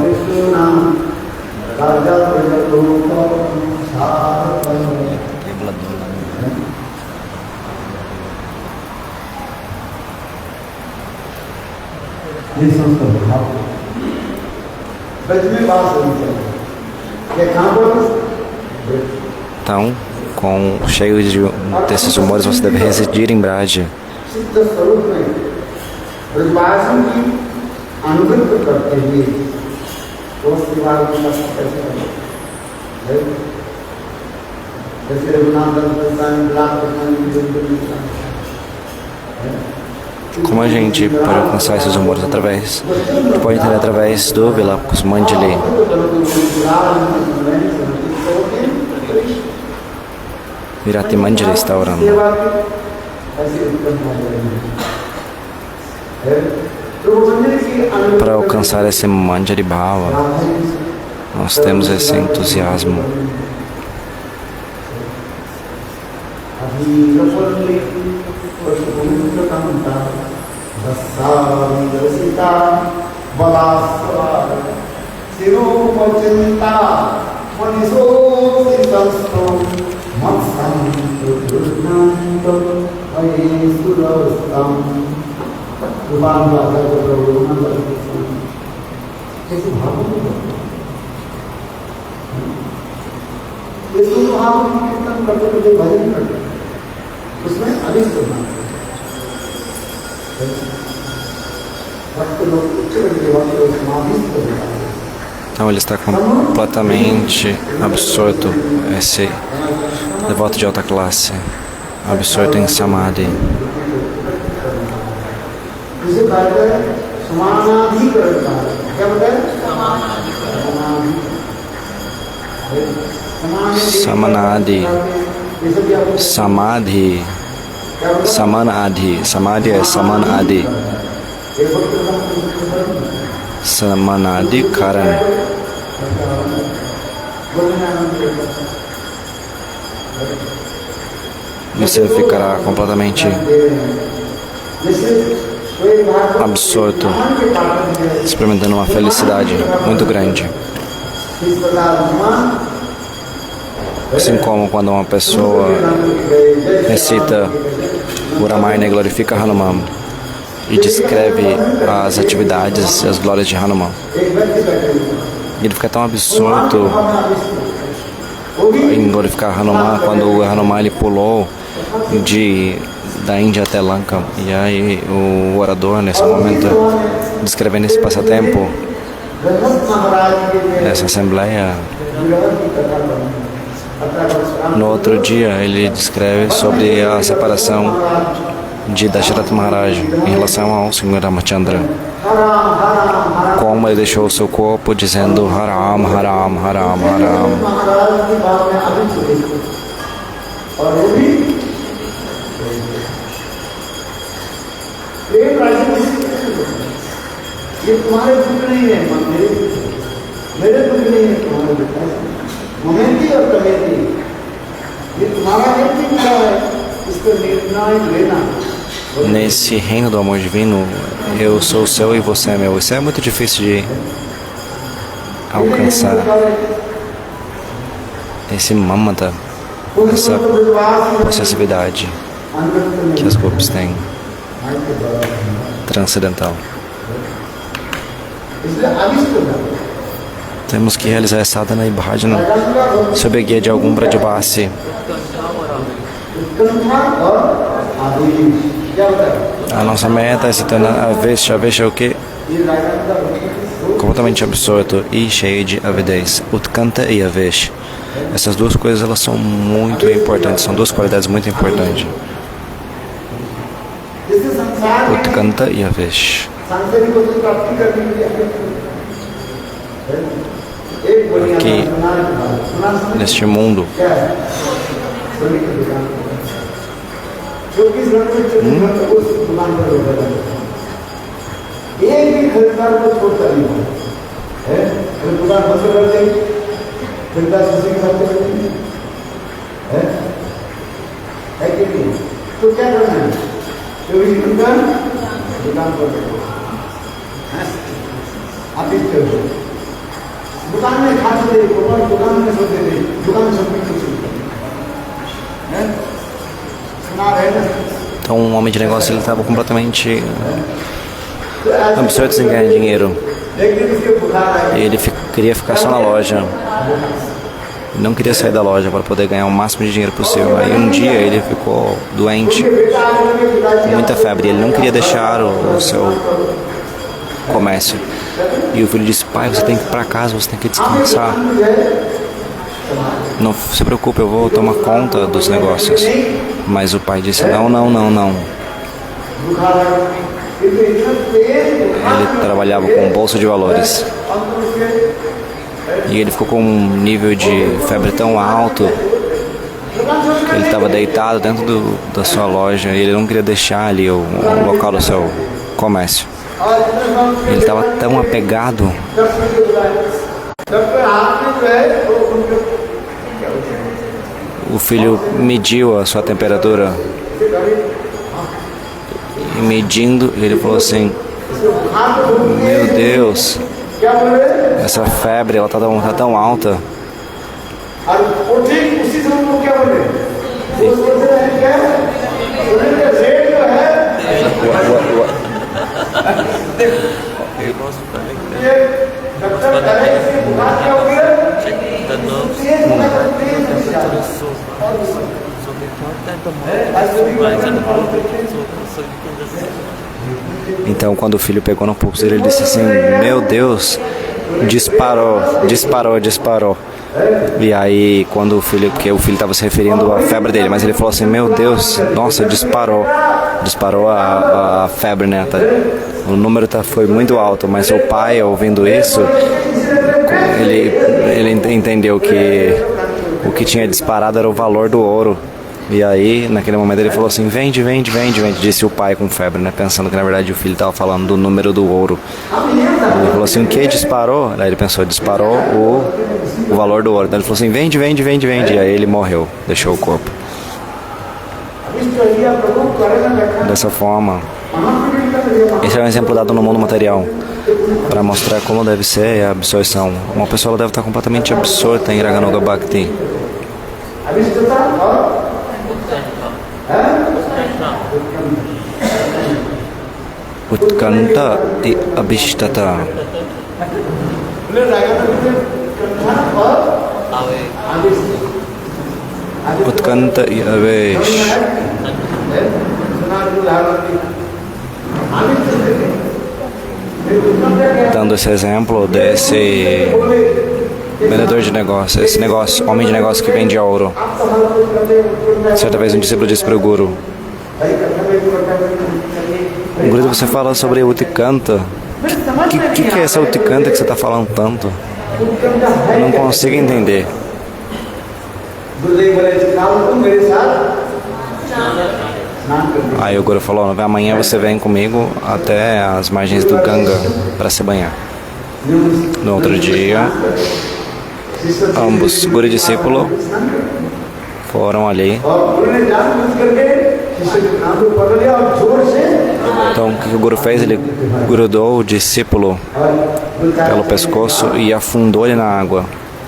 ये संस्कृत भाव ब्रज में बात होनी चाहिए ये कहाँ पर Então, cheio desses humores, você deve residir em Braj. सिद्ध स्वरूप में ब्रजवासियों की अनुगत्य करते हुए दोष विभाग में कैसे करें जैसे Raghunath Como a gente pode alcançar esses humores através? Pode entender através do Vilapas Mandili. Virati Mandili está orando. Para alcançar esse Mandili Bhava, nós temos esse entusiasmo. उसमें अधिक Então ele está completamente absorto, esse devoto de alta classe, absorto em Samadhi. Samanadi. Samadhi. Samanadi. Samadhi é Samanadi. Samanadi Karan. Você ficará completamente absorto, experimentando uma felicidade muito grande. Assim como quando uma pessoa recita o Ramayana e glorifica Hanuman e descreve as atividades e as glórias de Hanuman. Ele fica tão absorto em glorificar Hanuman quando o Hanuman ele pulou da Índia até Lanka. E aí o orador, nesse momento, descrevendo esse passatempo, nessa assembleia, no outro dia ele descreve sobre a separação de Dasharatha Maharaj em relação ao Senhor Ramachandra, como ele deixou o seu corpo dizendo Haram, Haram, Haram, Haram. Nesse reino do amor divino, eu sou seu e você é meu. Isso é muito difícil de alcançar. Esse mamata, essa possessividade que as gopis têm, transcendental. Temos que realizar essa sadhana e bhajana sob a guia de algum Brajavasi. A nossa meta é se tornar avesha. Avesha é o quê? Completamente absorto e cheio de avidez. Utkanta e avesh. Essas duas coisas elas são muito importantes, são duas qualidades muito importantes. Utkanta e avesh. Aqui, neste mundo, então um homem de negócio ele estava completamente absorto em ganhar dinheiro. Ele queria ficar só na loja, não queria sair da loja para poder ganhar o máximo de dinheiro possível. Aí um dia ele ficou doente, com muita febre, ele não queria deixar o seu comércio. E o filho disse: pai, você tem que ir para casa, você tem que descansar. Não se preocupe, eu vou tomar conta dos negócios. Mas o pai disse: não, não, não, não. Ele trabalhava com bolsa de valores. E ele ficou com um nível de febre tão alto que ele estava deitado dentro da sua loja e ele não queria deixar ali o local do seu comércio. Ele estava tão apegado. O filho mediu a sua temperatura. E medindo, ele falou assim: meu Deus, essa febre ela tá tão alta. Então, quando o filho pegou no pulso dele, ele disse assim: meu Deus, disparou. E aí, quando porque o filho estava se referindo à febre dele, mas ele falou assim: meu Deus, nossa, disparou a febre, né? O número foi muito alto, mas o pai, ouvindo isso, ele entendeu que o que tinha disparado era o valor do ouro E aí, naquele momento, ele falou assim: vende, vende, vende, vende. Disse o pai com febre, né? Pensando que na verdade o filho estava falando do número do ouro. Ele falou assim: o que? Disparou? Aí ele pensou: disparou o valor do ouro. Então ele falou assim: vende, vende, vende, vende. E aí ele morreu, deixou o corpo. Dessa forma, esse é um exemplo dado no mundo material para mostrar como deve ser a absorção. Uma pessoa deve estar completamente absorta em Raganuga Bhakti. Utkanta e abhishtata. Utkanta e avesh. Dando esse exemplo desse vendedor de negócio, esse negócio, homem de negócio que vende ouro. Certa vez um discípulo disse para o Guru: Guru, você fala sobre Utkanta. O que é essa Utkanta que você está falando tanto? Eu não consigo entender. Aí o Guru falou: amanhã você vem comigo até as margens do Ganga para se banhar. No outro dia, ambos, Guru e discípulo, foram ali. Então o que o Guru fez? Ele grudou o discípulo pelo pescoço e afundou ele na água.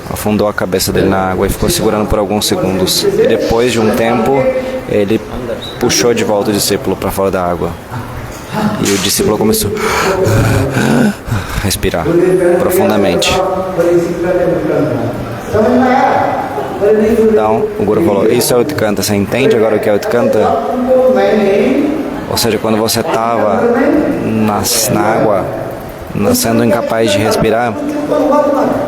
Afundou a cabeça dele na água e ficou segurando por alguns segundos. E depois de um tempo, ele puxou de volta o discípulo para fora da água. E o discípulo começou a respirar profundamente. Então, o Guru falou: isso é Utkanta. Você entende agora o que é Utkanta? Ou seja, quando você estava na água, sendo incapaz de respirar,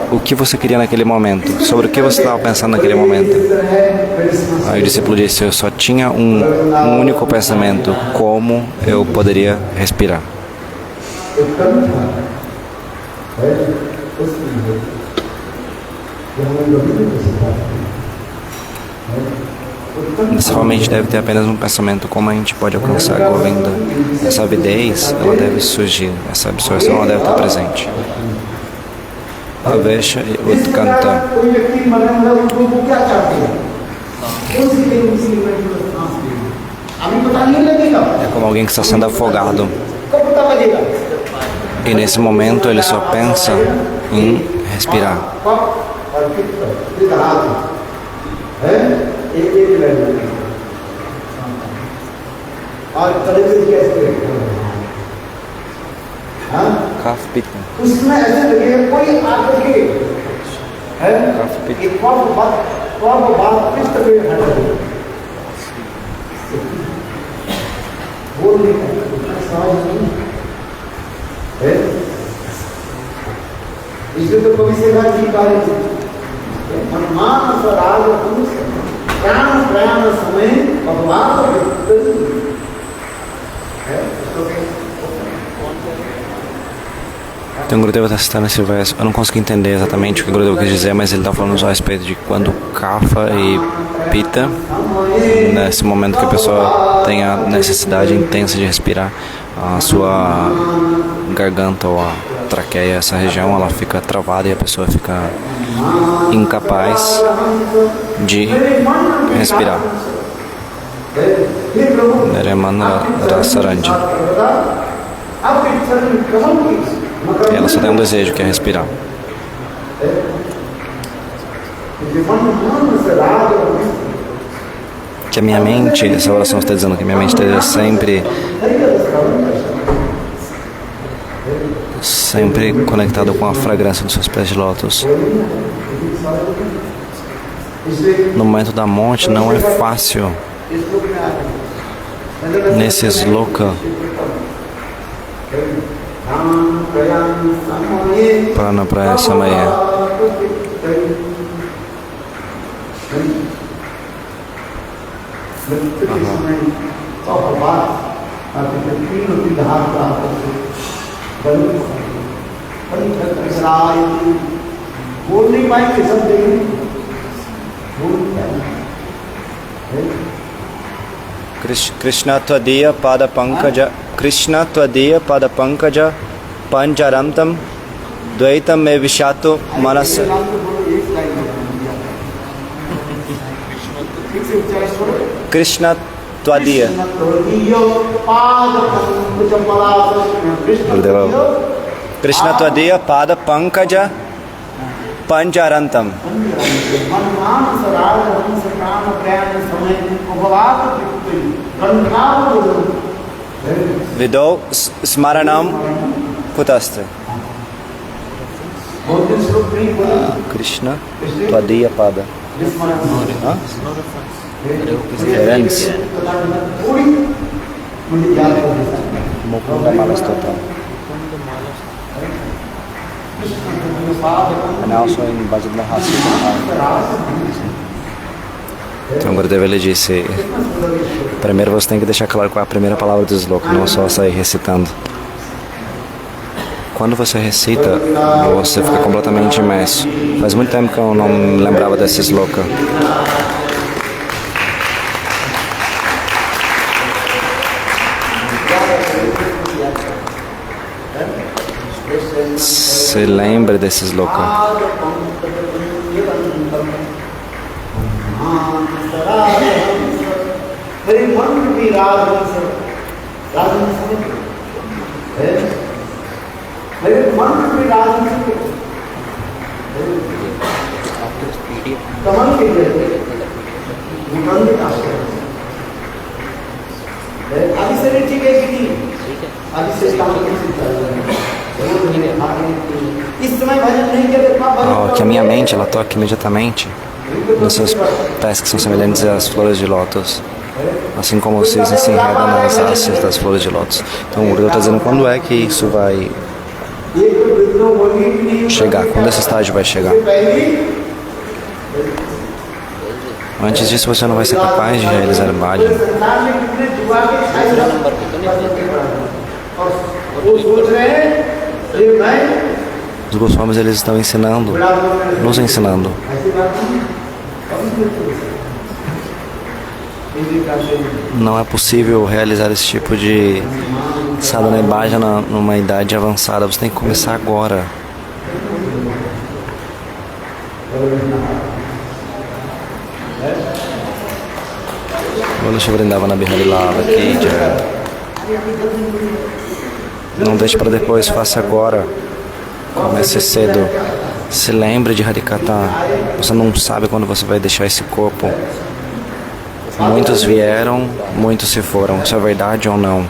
o que você queria naquele momento? Sobre o que você estava pensando naquele momento? Aí o discípulo disse: eu só tinha um único pensamento: como eu poderia respirar. Sua mente deve ter apenas um pensamento: como a gente pode alcançar a Govinda. Essa avidez, ela deve surgir, essa absorção, ela deve estar presente. Avesha e Utkanta. É como alguém que está sendo afogado. E nesse momento ele só pensa em respirar. Kaf Pitta. इसलिए तो कवि से बात की बात है मनमान स्वराग पुरुष प्राण प्रयाण समय भगवान Então o Gurudeva está citando esse verso. Eu não consegui entender exatamente o que o Gurudeva quis dizer, mas ele está falando só a respeito de quando Kapha e Pitta, nesse momento que a pessoa tem a necessidade intensa de respirar, a sua garganta ou a traqueia, essa região, ela fica travada e a pessoa fica incapaz de respirar. Naremana Rasaranja. Ela só tem um desejo, que é respirar. Que a minha mente, essa oração está dizendo que a minha mente esteja sempre conectada com a fragrância dos seus pés de lótus. No momento da morte não é fácil. Nesse sloka, Prana Praya Samaya, बोल नहीं पाएंगे सब देखेंगे Krishna Tvadiya Pada Pankaja Krishna Tvadiya Pada Pankaja Pancharamtam Dvaitam Me Vishato Manas Krishna Tvadiya Krishna Tvadiya Pada Pankaja Pancharantam Vidau Smaranam Kutaste. Krishna Tvadiya Pada. Referência. Mukunda Malas Total. And also in Bhajadna Hasi. Então Gurudev ele disse, primeiro você tem que deixar claro qual é a primeira palavra do sloka, não só sair recitando. Quando você recita, você fica completamente imerso. Faz muito tempo que eu não me lembrava desse sloka. Se lembre desse sloka. Que a minha mente ela toque imediatamente nos seus pés que são semelhantes às flores de lótus, assim como os cisnes se enredam nas hastes das flores de lótus. Então o Guru está dizendo quando é que isso vai chegar, quando esse estágio vai chegar. Antes disso você não vai ser capaz de realizar bhajan. Os Goswamis eles estão ensinando, nos ensinando. Não é possível realizar esse tipo de sadhana e bhajana numa idade avançada. Você tem que começar agora. Bolo Shri Vrindavana Bihari Lala Ki Jai. Não deixe para depois, faça agora. Comece cedo. Se lembre de Harikatha. Você não sabe quando você vai deixar esse corpo. Muitos vieram, muitos se foram. Isso é verdade ou não?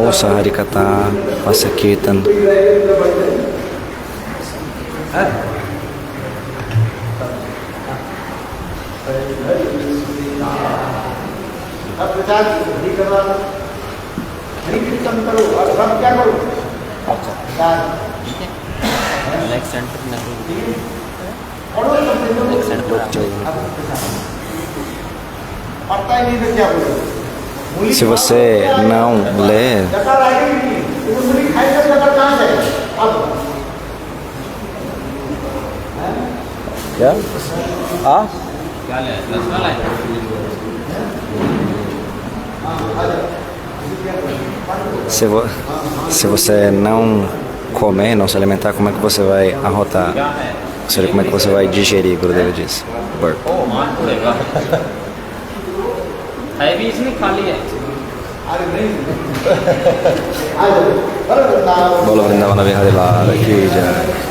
Ouça Harikatha, faça Kirtan. Se você não ler, se você não comer, não se alimentar, como é que você vai arrotar? Ou seja, como é que você vai digerir, Gurudev disse. Bolo Vrindavana Bihari Lala Ki Jai.